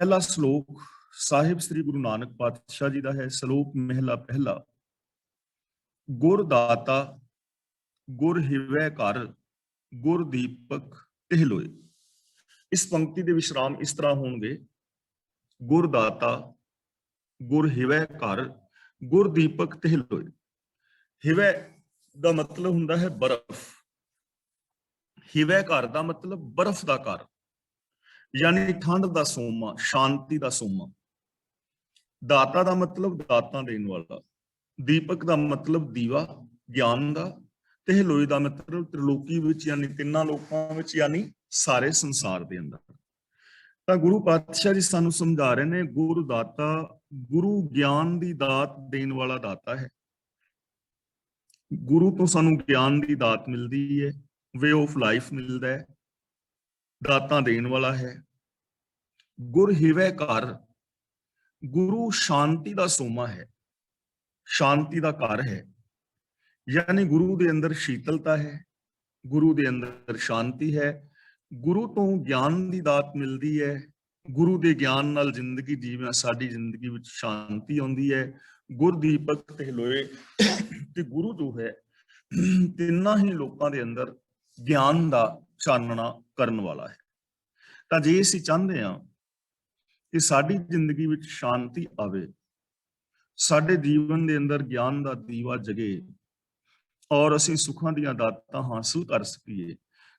पहला श्लोक साहिब श्री गुरु नानक पातशाह जी का है। श्लोक महला पहला। गुर दाता गुर हिवै घर गुर दीपक तिह लोए। इस पंक्ति के विश्राम इस तरह होंगे, गुर दाता गुर हिवै घर गुर दीपक तिह लोए। हिवै का मतलब हुंदा है बर्फ, हिवै घर का मतलब बर्फ का घर, यानी ठंड का सोमा, शांति का सोमा। दाता का मतलब दाता देने वाला, दीपक का मतलब दीवा ज्ञान का, ते लोई का मतलब त्रिलोकी विच यानी तिन्ना लोकां विच यानी सारे संसार के अंदर। तो गुरु पातशाह जी सानू समझा रहे ने, गुरु दाता गुरु ज्ञान की दात देने वाला दाता है। गुरु तो सानू ज्ञान की दात मिलती है, वे ऑफ लाइफ मिलता है, दाता देने वाला है। गुर हिवै घर, गुरु शांति का सोमा है, शांति का घर है, यानी गुरु के अंदर शीतलता है, गुरु के अंदर शांति है। गुरु तो ज्ञान की दात मिलती है, गुरु के ज्ञान नाल जिंदगी जीवन, साडी जिंदगी विच शांति आउंदी है। गुर दीपक ते लोए ते गुरु जो है तिन्ना ही लोकां दे अंदर ज्ञान का चानना करन वाला है। तां जे असीं चाहते हैं कि साडी जिंदगी विच शांति आवे, साडे जीवन के अंदर ज्ञान का दीवा जगे और असीं सुखां दीयां दातां हासिल कर सकीए,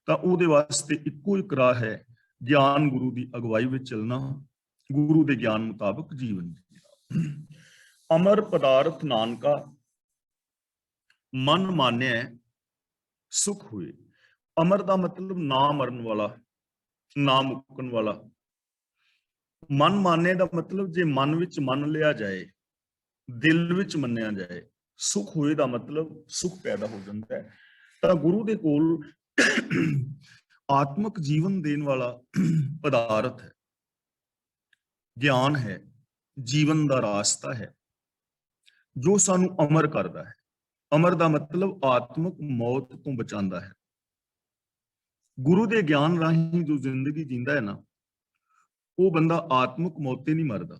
तां उहदे वास्ते इक्को ही राह है, ज्ञान गुरु की अगवाई में चलना, गुरु के ज्ञान मुताबिक जीवन जीना। अमर पदार्थ नानका मन मान्य सुख हुए। अमर का मतलब ना मरन वाला, ना मुकन वाला। मन मान्य का मतलब जे मन विच मन लिया जाए, दिल विच मन्निया जाए। सुख होए का मतलब सुख पैदा हो जाता है। तो गुरु के कोल आत्मक जीवन देने वाला पदार्थ है, ज्ञान है, जीवन का रास्ता है, जो सानू अमर करता है। अमर का मतलब आत्मक मौत तो बचाता है। गुरु के ज्ञान राही जो जिंदगी जींदा है ना, वो बंदा आत्मक मौते नहीं मरदा,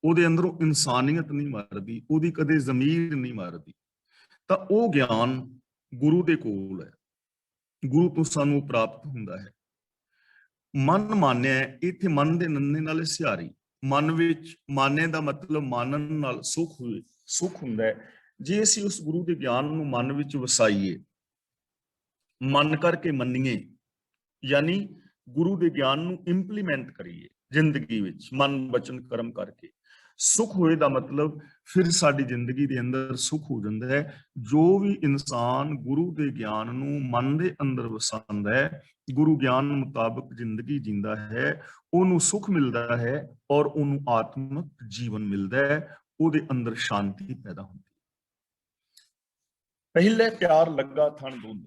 ਉਹਦੇ ਅੰਦਰੋਂ इंसानियत नहीं मरदी, ਉਹਦੀ कदे जमीर नहीं मरदी। तो ਉਹ ज्ञान गुरु ਦੇ ਕੋਲ है, गुरु तो सानू प्राप्त ਹੁੰਦਾ है। मन मान्या, इत्थे मन ਦੇ ਨੰਨੇ ਨਾਲ ਸਿਹਾਰੀ। मन ਵਿੱਚ ਮਾਨੇ ਦਾ ਮਤਲਬ ਮਾਨਨ ਨਾਲ ਸੁਖ ਹੋਏ, ਸੁਖ ਹੁੰਦਾ ਹੈ ਜੇ ਅਸੀਂ ਉਸ ਗੁਰੂ ਦੇ ਗਿਆਨ ਨੂੰ ਮਨ ਵਿੱਚ ਵਸਾਈਏ, मन करके मन्नीए, यानी गुरु के ज्ञान ਨੂੰ इंप्लीमेंट करिए जिंदगी विच मन बचन कर्म करके। सुख होए दा मतलब फिर साडी जिंदगी दे अंदर सुख हो जाता है। जो भी इंसान गुरु के ज्ञान ਨੂੰ मन दे अंदर वसांदा है, गुरु ज्ञान मुताबिक जिंदगी जींदा है, ਉਹਨੂੰ सुख मिलता है और ਉਹਨੂੰ आत्मक जीवन मिलता है, ਉਹਦੇ अंदर शांति पैदा होती है। पहले प्यार लगा थण दुध।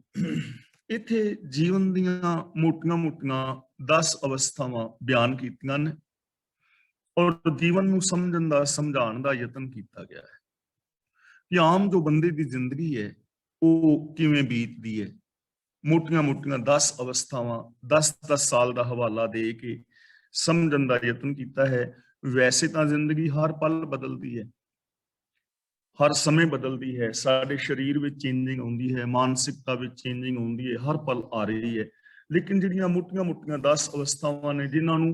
इत्थे जीवन दीयां मोटियां मोटियां 10 अवस्थावां बयान कीतियां ने और जीवन नूं समझण दा समझाण दा यतन किया गया है कि आम जो बंदे की जिंदगी है वो किवें बीतदी है। मोटियां मोटियां 10 अवस्थावां 10-10 साल का हवाला दे के समझण दा यतन किया है। वैसे तो जिंदगी हर पल बदलती है, हर समय बदलती है, साडे शरीर में चेंजिंग आउंदी है, मानसिकता में चेंजिंग आउंदी है, हर पल आ रही है। लेकिन जिहड़ियां मोटियां मोटियां 10 अवस्थावां ने जिन्हां नूं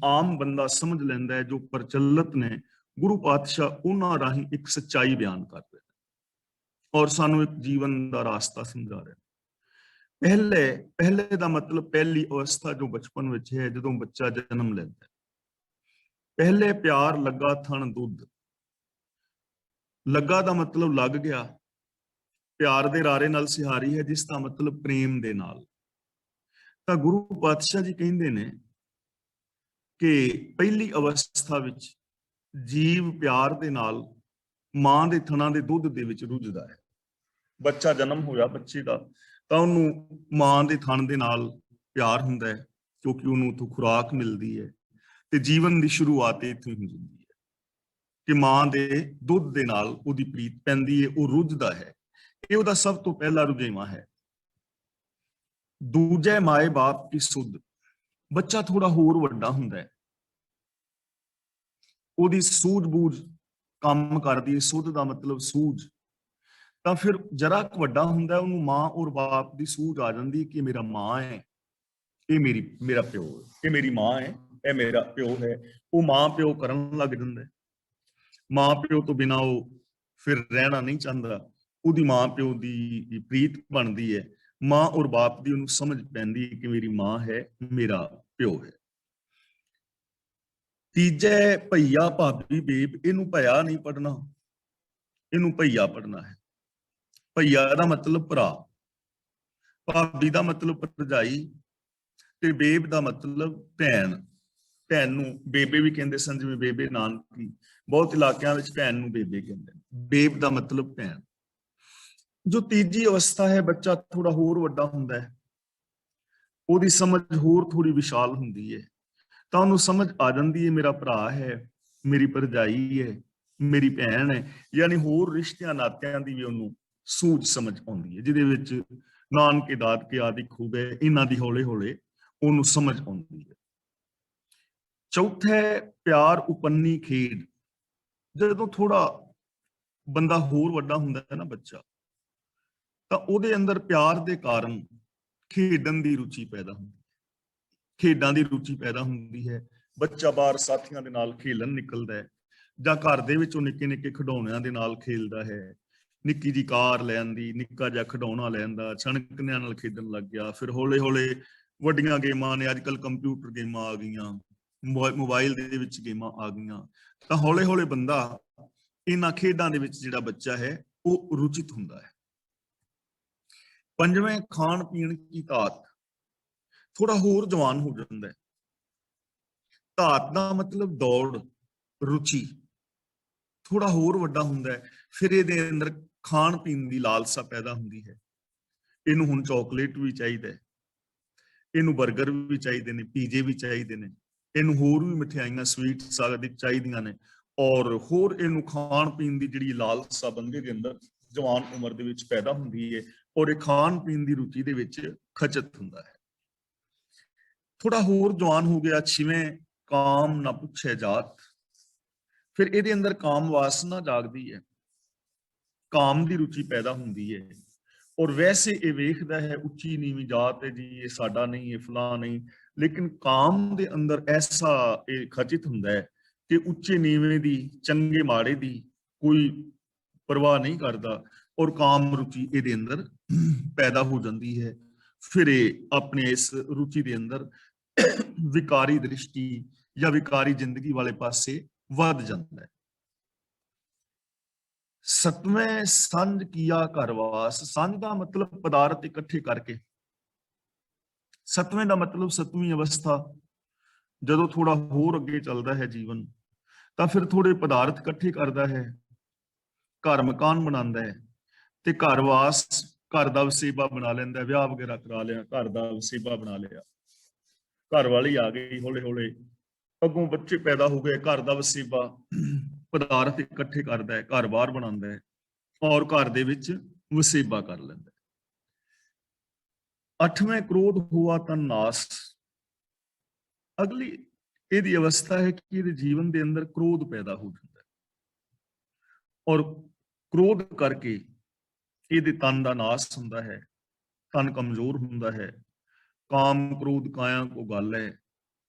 आम बंदा समझ लैंदा है, जो प्रचलित ने, गुरु पातशाह उन्हां राही एक सच्चाई बयान कर रहे हैं और सानू एक जीवन का रास्ता समझा रहे हैं। पहले पहले का मतलब पहली अवस्था जो बचपन विच है, जदों बच्चा जन्म लैंदा है। पहले प्यार लगा थण दुध। लगा का मतलब लग गया, प्यार दे रारे नाल सिहारी है, जिसका मतलब प्रेम दे नाल। तां गुरु पातशाह जी कहंदे ने कि पहली अवस्था विच जीव प्यार दे नाल मां दे थणां दे दुध दे विच रुझदा है। बच्चा जन्म होया बच्चे का, तां उहनूं मां दे थण दे नाल प्यार हुंदा है, क्योंकि उहनूं उत्थों खुराक मिलदी है ते जीवन दी शुरुआत इत्थों ही हुंदी है कि मां दे दुध दे नाल उहदी प्रीत पैंदी है, वो रुझदा है। ये उहदा सब तो पहला रुझेवां है। दूजे माए बाप की सुध। बच्चा थोड़ा होर वड्डा हुंदा है, ਉਹਦੀ ਸੂਝ-ਬੂਝ ਕੰਮ ਕਰਦੀ ਹੈ। ਸੁੱਧ ਦਾ ਮਤਲਬ ਸੂਝ। ਤਾਂ ਫਿਰ ਜਰਾ ਕੁ ਵੱਡਾ ਹੁੰਦਾ ਉਹਨੂੰ ਮਾਂ ਔਰ ਬਾਪ ਦੀ ਸੂਝ ਆ ਜਾਂਦੀ ਕਿ ਮੇਰਾ ਮਾਂ ਹੈ, ਇਹ ਮੇਰਾ ਪਿਓ ਹੈ, ਇਹ ਮੇਰੀ ਮਾਂ ਹੈ, ਇਹ ਮੇਰਾ ਪਿਓ ਹੈ। ਉਹ ਮਾਂ ਪਿਓ ਕਰਨ ਲੱਗ ਜਾਂਦਾ। ਮਾਂ ਪਿਓ ਤੋਂ ਬਿਨਾਂ ਉਹ ਫਿਰ ਰਹਿਣਾ ਨਹੀਂ ਚਾਹੁੰਦਾ। ਉਹਦੀ ਮਾਂ ਪਿਓ ਦੀ ਪ੍ਰੀਤ ਬਣਦੀ ਹੈ। ਮਾਂ ਔਰ ਬਾਪ ਦੀ ਉਹਨੂੰ ਸਮਝ ਪੈਂਦੀ ਹੈ ਕਿ ਮੇਰੀ ਮਾਂ ਹੈ, ਮੇਰਾ ਪਿਓ ਹੈ। ਤੀਜੇ ਭਈਆ ਭਾਬੀ ਬੇਬ, ਇਹਨੂੰ ਭਇਆ ਨਹੀਂ ਪੜਨਾ, ਇਹਨੂੰ ਭਈਆ ਪੜਨਾ ਹੈ। ਭਈਆ ਦਾ ਮਤਲਬ ਭਰਾ, ਭਾਬੀ ਦਾ ਮਤਲਬ ਭਰਜਾਈ, ਤੇ ਬੇਬ ਦਾ ਮਤਲਬ ਭੈਣ। ਭੈਣ ਨੂੰ ਬੇਬੇ ਵੀ ਕਹਿੰਦੇ ਸਨ, ਜਿਵੇਂ ਬੇਬੇ ਨਾਨਕੀ। ਬਹੁਤ ਇਲਾਕਿਆਂ ਵਿੱਚ ਭੈਣ ਨੂੰ ਬੇਬੇ ਕਹਿੰਦੇ ਨੇ। ਬੇਬ ਦਾ ਮਤਲਬ ਭੈਣ। ਜੋ ਤੀਜੀ ਅਵਸਥਾ ਹੈ, ਬੱਚਾ ਥੋੜਾ ਹੋਰ ਵੱਡਾ ਹੁੰਦਾ ਹੈ, ਉਹਦੀ ਸਮਝ ਹੋਰ ਥੋੜੀ ਵਿਸ਼ਾਲ ਹੁੰਦੀ ਹੈ। ਤਾਂ ਉਹਨੂੰ ਸਮਝ ਆ ਜਾਂਦੀ ਹੈ ਮੇਰਾ ਭਰਾ ਹੈ, ਮੇਰੀ ਭਰਜਾਈ ਹੈ, ਮੇਰੀ ਭੈਣ ਹੈ। ਯਾਨੀ ਹੋਰ ਰਿਸ਼ਤਿਆਂ ਨਾਤਿਆਂ ਦੀ ਵੀ ਉਹਨੂੰ ਸੂਝ ਸਮਝ ਆਉਂਦੀ ਹੈ, ਜਿਹਦੇ ਵਿੱਚ ਨਾਨਕੇ ਦਾਦਕੇ ਆਦਿ ਖੂਬ ਹੈ, ਇਹਨਾਂ ਦੀ ਹੌਲੇ ਹੌਲੇ ਉਹਨੂੰ ਸਮਝ ਆਉਂਦੀ ਹੈ। ਚੌਥਾ ਹੈ ਪਿਆਰ ਉਪੰਨੀ ਖੇਡ। ਜਦੋਂ ਥੋੜਾ ਬੰਦਾ ਹੋਰ ਵੱਡਾ ਹੁੰਦਾ ਹੈ ਨਾ ਬੱਚਾ, ਤਾਂ ਉਹਦੇ ਅੰਦਰ ਪਿਆਰ ਦੇ ਕਾਰਨ ਖੇਡਣ ਦੀ ਰੁਚੀ ਪੈਦਾ ਹੁੰਦੀ ਹੈ, ਖੇਡਾਂ ਦੀ ਰੁਚੀ ਪੈਦਾ ਹੁੰਦੀ ਹੈ। ਬੱਚਾ ਬਾਹਰ ਸਾਥੀਆਂ ਦੇ ਨਾਲ ਖੇਲਣ ਨਿਕਲਦਾ ਹੈ, ਜਾਂ ਘਰ ਦੇ ਵਿੱਚ ਉਹ ਨਿੱਕੇ ਨਿੱਕੇ ਖਿਡੌਣਿਆਂ ਦੇ ਨਾਲ ਖੇਲਦਾ ਹੈ। ਨਿੱਕੀ ਜੀ ਕਾਰ ਲੈਣ ਦੀ, ਨਿੱਕਾ ਜਿਹਾ ਖਿਡੌਣਾ ਲੈਣ ਦਾ, ਛਣਕਣਿਆਂ ਨਾਲ ਖੇਡਣ ਲੱਗ ਗਿਆ। ਫਿਰ ਹੌਲੇ ਹੌਲੇ ਵੱਡੀਆਂ ਗੇਮਾਂ ਨੇ, ਅੱਜ ਕੱਲ੍ਹ ਕੰਪਿਊਟਰ ਗੇਮਾਂ ਆ ਗਈਆਂ, ਮੋਬਾਈਲ ਦੇ ਵਿੱਚ ਗੇਮਾਂ ਆ ਗਈਆਂ। ਤਾਂ ਹੌਲੇ ਹੌਲੇ ਬੰਦਾ ਇਹਨਾਂ ਖੇਡਾਂ ਦੇ ਵਿੱਚ ਜਿਹੜਾ ਬੱਚਾ ਹੈ ਉਹ ਰੁਚਿਤ ਹੁੰਦਾ ਹੈ। ਪੰਜਵੇਂ ਖਾਣ ਪੀਣ ਦੀ ਧਾਤ, ਥੋੜਾ ਹੋਰ ਜਵਾਨ ਹੋ ਜਾਂਦਾ ਹੈ। ਧਾਤ ਦਾ ਮਤਲਬ ਦੌੜ, ਰੁਚੀ। ਥੋੜਾ ਹੋਰ ਵੱਡਾ ਹੁੰਦਾ ਹੈ, ਫਿਰ ਇਹਦੇ ਅੰਦਰ ਖਾਣ ਪੀਣ ਦੀ ਲਾਲਸਾ ਪੈਦਾ ਹੁੰਦੀ ਹੈ। ਇਹਨੂੰ ਹੁਣ ਚਾਕਲੇਟ ਵੀ ਚਾਹੀਦਾ ਹੈ, ਇਹਨੂੰ 버ਗਰ ਵੀ ਚਾਹੀਦੇ ਨੇ, ਪੀਜੇ ਵੀ ਚਾਹੀਦੇ ਨੇ, ਇਹਨੂੰ ਹੋਰ ਵੀ ਮਠਿਆਈਆਂ ਸਵੀਟਸ ਆਦਿ ਚਾਹੀਦੀਆਂ ਨੇ। ਔਰ ਹੋਰ ਇਹਨੂੰ ਖਾਣ ਪੀਣ ਦੀ ਜਿਹੜੀ ਲਾਲਸਾ ਬੰਦੇ ਦੇ ਅੰਦਰ ਜਵਾਨ ਉਮਰ ਦੇ ਵਿੱਚ ਪੈਦਾ ਹੁੰਦੀ ਹੈ, ਔਰ ਇਹ ਖਾਣ ਪੀਣ ਦੀ ਰੁਚੀ ਦੇ ਵਿੱਚ ਖਚਤ ਹੁੰਦਾ ਹੈ। ਥੋੜਾ ਹੋਰ ਜਵਾਨ ਹੋ ਗਿਆ, ਛਿਵੇਂ ਕਾਮ ਨਾ ਪੁੱਛੇ ਜਾਤ। ਫਿਰ ਇਹਦੇ ਅੰਦਰ ਕਾਮ ਵਾਸਨਾ ਜਾਗਦੀ ਹੈ, ਕਾਮ ਦੀ ਰੁਚੀ ਪੈਦਾ ਹੁੰਦੀ ਹੈ। ਔਰ ਵੈਸੇ ਇਹ ਵੇਖਦਾ ਹੈ ਉੱਚੀ ਨੀਵੀਂ ਜਾਤ ਹੈ ਜੀ, ਇਹ ਸਾਡਾ ਨਹੀਂ, ਇਹ ਫਲਾਂ ਨਹੀਂ। ਲੇਕਿਨ ਕਾਮ ਦੇ ਅੰਦਰ ਐਸਾ ਇਹ ਖਚਿਤ ਹੁੰਦਾ ਹੈ ਕਿ ਉੱਚੇ ਨੀਵੇਂ ਦੀ, ਚੰਗੇ ਮਾੜੇ ਦੀ ਕੋਈ ਪਰਵਾਹ ਨਹੀਂ ਕਰਦਾ, ਔਰ ਕਾਮ ਰੁਚੀ ਇਹਦੇ ਅੰਦਰ ਪੈਦਾ ਹੋ ਜਾਂਦੀ ਹੈ। ਫਿਰ ਇਹ ਆਪਣੇ ਇਸ ਰੁਚੀ ਦੇ ਅੰਦਰ ਵਿਕਾਰੀ ਦ੍ਰਿਸ਼ਟੀ ਜਾਂ ਵਿਕਾਰੀ ਜ਼ਿੰਦਗੀ ਵਾਲੇ ਪਾਸੇ ਵੱਧ ਜਾਂਦਾ ਹੈ। ਸਤਵੇਂ ਸੰਜ ਕੀਆ ਘਰਵਾਸ। ਸੰਜ ਦਾ ਮਤਲਬ ਪਦਾਰਥ ਇਕੱਠੇ ਕਰਕੇ। ਸਤਵੇਂ ਦਾ ਮਤਲਬ ਸਤਵੀਂ ਅਵਸਥਾ। ਜਦੋਂ ਥੋੜਾ ਹੋਰ ਅੱਗੇ ਚੱਲਦਾ ਹੈ ਜੀਵਨ, ਤਾਂ ਫਿਰ ਥੋੜੇ ਪਦਾਰਥ ਇਕੱਠੇ ਕਰਦਾ ਹੈ, ਘਰ ਮਕਾਨ ਬਣਾਉਂਦਾ ਹੈ, ਤੇ ਘਰਵਾਸ, ਘਰ ਦਾ ਵਸੇਬਾ ਬਣਾ ਲੈਂਦਾ। ਵਿਆਹ ਵਗੈਰਾ ਕਰਾ ਲਿਆ, ਘਰ ਦਾ ਵਸੇਬਾ ਬਣਾ ਲਿਆ, ਘਰ ਵਾਲੀ ਆ ਗਈ, ਹੌਲੇ ਹੌਲੇ ਅੱਗੋਂ ਬੱਚੇ ਪੈਦਾ ਹੋ ਗਏ, ਘਰ ਦਾ ਵਸੇਬਾ, ਪਦਾਰਥ ਇਕੱਠੇ ਕਰਦਾ ਹੈ, ਘਰ ਬਾਹਰ ਬਣਾਉਂਦਾ ਹੈ, ਔਰ ਘਰ ਦੇ ਵਿੱਚ ਵਸੇਬਾ ਕਰ ਲੈਂਦਾ ਹੈ। ਅੱਠਵੇਂ ਕ੍ਰੋਧ ਹੁਆ ਤਾਂ ਨਾਸ। ਅਗਲੀ ਇਹਦੀ ਅਵਸਥਾ ਹੈ ਕਿ ਇਹਦੇ ਜੀਵਨ ਦੇ ਅੰਦਰ ਕ੍ਰੋਧ ਪੈਦਾ ਹੋ ਜਾਂਦਾ ਹੈ, ਔਰ ਕ੍ਰੋਧ ਕਰਕੇ ਇਹਦੇ ਤਨ ਦਾ ਨਾਸ ਹੁੰਦਾ ਹੈ, ਤਨ ਕਮਜ਼ੋਰ ਹੁੰਦਾ ਹੈ। ਕਾਮ ਕ੍ਰੋਧ ਕਾਇਆ ਕੋ ਗੱਲ ਹੈ,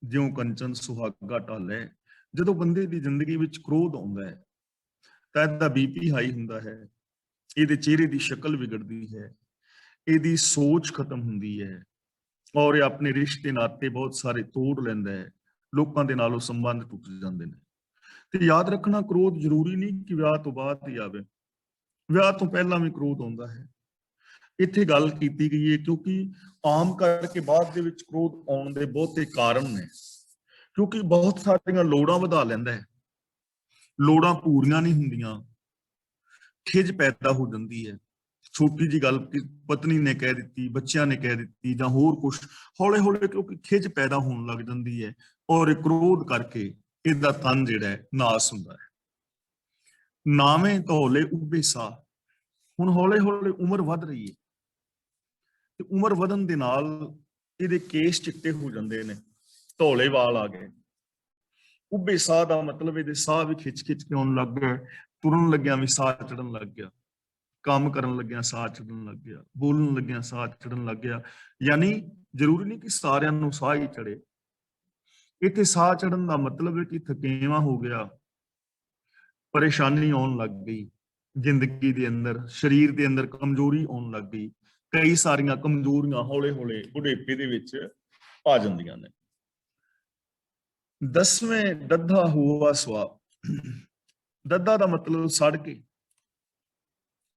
ਜਿਉਂ ਕੰਚਨ ਸੁਹਾਗਾ ਢਾਲੇ। ਜਦੋਂ ਬੰਦੇ ਦੀ ਜ਼ਿੰਦਗੀ ਵਿੱਚ ਕ੍ਰੋਧ ਆਉਂਦਾ ਹੈ ਤਾਂ ਇਹਦਾ ਬੀਪੀ ਹਾਈ ਹੁੰਦਾ ਹੈ, ਇਹਦੇ ਚਿਹਰੇ ਦੀ ਸ਼ਕਲ ਵਿਗੜਦੀ ਹੈ, ਇਹਦੀ ਸੋਚ ਖਤਮ ਹੁੰਦੀ ਹੈ, ਔਰ ਇਹ ਆਪਣੇ ਰਿਸ਼ਤੇ ਨਾਤੇ ਬਹੁਤ ਸਾਰੇ ਤੋੜ ਲੈਂਦਾ ਹੈ। ਲੋਕਾਂ ਦੇ ਨਾਲ ਉਹ ਸੰਬੰਧ ਟੁੱਟ ਜਾਂਦੇ ਨੇ। ਤੇ ਯਾਦ ਰੱਖਣਾ, ਕ੍ਰੋਧ ਜ਼ਰੂਰੀ ਨਹੀਂ ਕਿ ਵਿਆਹ ਤੋਂ ਬਾਅਦ ਹੀ ਆਵੇ, ਵਿਆਹ ਤੋਂ ਪਹਿਲਾਂ ਵੀ ਕ੍ਰੋਧ ਆਉਂਦਾ ਹੈ। ਇੱਥੇ ਗੱਲ ਕੀਤੀ ਗਈ ਹੈ ਕਿਉਂਕਿ ਆਮ ਕਰਕੇ ਬਾਅਦ ਦੇ ਵਿੱਚ ਕ੍ਰੋਧ ਆਉਣ ਦੇ ਬਹੁਤੇ ਕਾਰਨ ਨੇ, ਕਿਉਂਕਿ ਬਹੁਤ ਸਾਰੀਆਂ ਲੋੜਾਂ ਵਧਾ ਲੈਂਦਾ ਹੈ, ਲੋੜਾਂ ਪੂਰੀਆਂ ਨਹੀਂ ਹੁੰਦੀਆਂ, ਖਿਝ ਪੈਦਾ ਹੋ ਜਾਂਦੀ ਹੈ। ਛੋਟੀ ਜੀ ਗੱਲ ਪਤਨੀ ਨੇ ਕਹਿ ਦਿੱਤੀ, ਬੱਚਿਆਂ ਨੇ ਕਹਿ ਦਿੱਤੀ, ਜਾਂ ਹੋਰ ਕੁਛ, ਹੌਲੇ ਹੌਲੇ ਕਿਉਂਕਿ ਖਿਝ ਪੈਦਾ ਹੋਣ ਲੱਗ ਜਾਂਦੀ ਹੈ, ਔਰ ਕ੍ਰੋਧ ਕਰਕੇ ਇਹਦਾ ਤਨ ਜਿਹੜਾ ਹੈ ਨਾਸ ਹੁੰਦਾ ਹੈ। ਨਾਵੇਂ ਧੌਲੇ ਉੱਭੇ ਸਾਹ। ਹੁਣ ਹੌਲੇ ਹੌਲੇ ਉਮਰ ਵੱਧ ਰਹੀ ਹੈ, ਤੇ ਉਮਰ ਵਧਣ ਦੇ ਨਾਲ ਇਹਦੇ ਕੇਸ ਚਿੱਟੇ ਹੋ ਜਾਂਦੇ ਨੇ, ਧੌਲੇ ਵਾਲ ਆ ਗਏ, ਉੱਭੇ ਸਾਹ ਦਾ ਮਤਲਬ ਇਹਦੇ ਸਾਹ ਵੀ ਖਿੱਚ ਕੇ ਆਉਣ ਲੱਗ ਗਏ, ਤੁਰਨ ਲੱਗਿਆ ਵੀ ਸਾਹ ਚੜਨ ਲੱਗ ਗਿਆ, ਕੰਮ ਕਰਨ ਲੱਗਿਆ ਸਾਹ ਚੜਨ ਲੱਗ ਗਿਆ, ਬੋਲਣ ਲੱਗਿਆ ਸਾਹ ਚੜਨ ਲੱਗ ਗਿਆ। ਯਾਨੀ ਜ਼ਰੂਰੀ ਨਹੀਂ ਕਿ ਸਾਰਿਆਂ ਨੂੰ ਸਾਹ ਹੀ ਚੜੇ। ਇੱਥੇ ਸਾਹ ਚੜਨ ਦਾ ਮਤਲਬ ਹੈ ਕਿ ਥਕੇਵਾਂ ਹੋ ਗਿਆ, ਪਰੇਸ਼ਾਨੀ ਆਉਣ ਲੱਗ ਗਈ ਜ਼ਿੰਦਗੀ ਦੇ ਅੰਦਰ, ਸਰੀਰ ਦੇ ਅੰਦਰ ਕਮਜ਼ੋਰੀ ਆਉਣ ਲੱਗ ਗਈ। ਕਈ ਸਾਰੀਆਂ ਕਮਜ਼ੋਰੀਆਂ ਹੌਲੇ ਹੌਲੇ ਬੁਢੇਪੇ ਦੇ ਵਿੱਚ ਆ ਜਾਂਦੀਆਂ ਨੇ। 10ਵੇਂ ਦੱਧਾ ਹੋਆ ਸਵਾ। ਦੱਧਾ ਦਾ ਮਤਲਬ ਸੜ ਕੇ,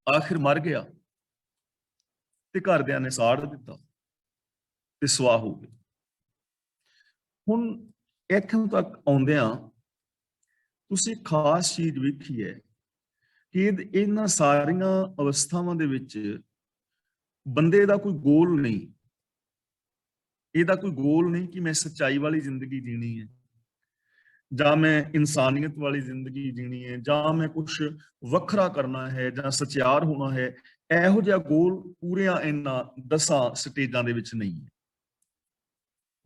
ਆਖਿਰ ਮਰ ਗਿਆ ਤੇ ਘਰਦਿਆਂ ਨੇ ਸਾੜ ਦਿੱਤਾ ਤੇ ਸਵਾਹ ਹੋ ਗਈ। ਹੁਣ ਇੱਥੋਂ ਤੱਕ ਆਉਂਦਿਆਂ ਤੁਸੀਂ ਖਾਸ ਚੀਜ਼ ਵੇਖੀ ਹੈ ਕਿ ਇਹਨਾਂ ਸਾਰੀਆਂ ਅਵਸਥਾਵਾਂ ਦੇ ਵਿੱਚ ਬੰਦੇ ਦਾ ਕੋਈ ਗੋਲ ਨਹੀਂ, ਇਹਦਾ ਕੋਈ ਗੋਲ ਨਹੀਂ ਕਿ ਮੈਂ ਸੱਚਾਈ ਵਾਲੀ ਜ਼ਿੰਦਗੀ ਜੀਣੀ ਹੈ, ਜਾਂ ਮੈਂ ਇਨਸਾਨੀਅਤ ਵਾਲੀ ਜ਼ਿੰਦਗੀ ਜੀਣੀ ਹੈ, ਜਾਂ ਮੈਂ ਕੁਝ ਵੱਖਰਾ ਕਰਨਾ ਹੈ, ਜਾਂ ਸਚਿਆਰ ਹੋਣਾ ਹੈ। ਇਹੋ ਜਿਹਾ ਗੋਲ ਪੂਰਿਆਂ ਇਹਨਾਂ 10 ਸਟੇਜਾਂ ਦੇ ਵਿੱਚ ਨਹੀਂ ਹੈ।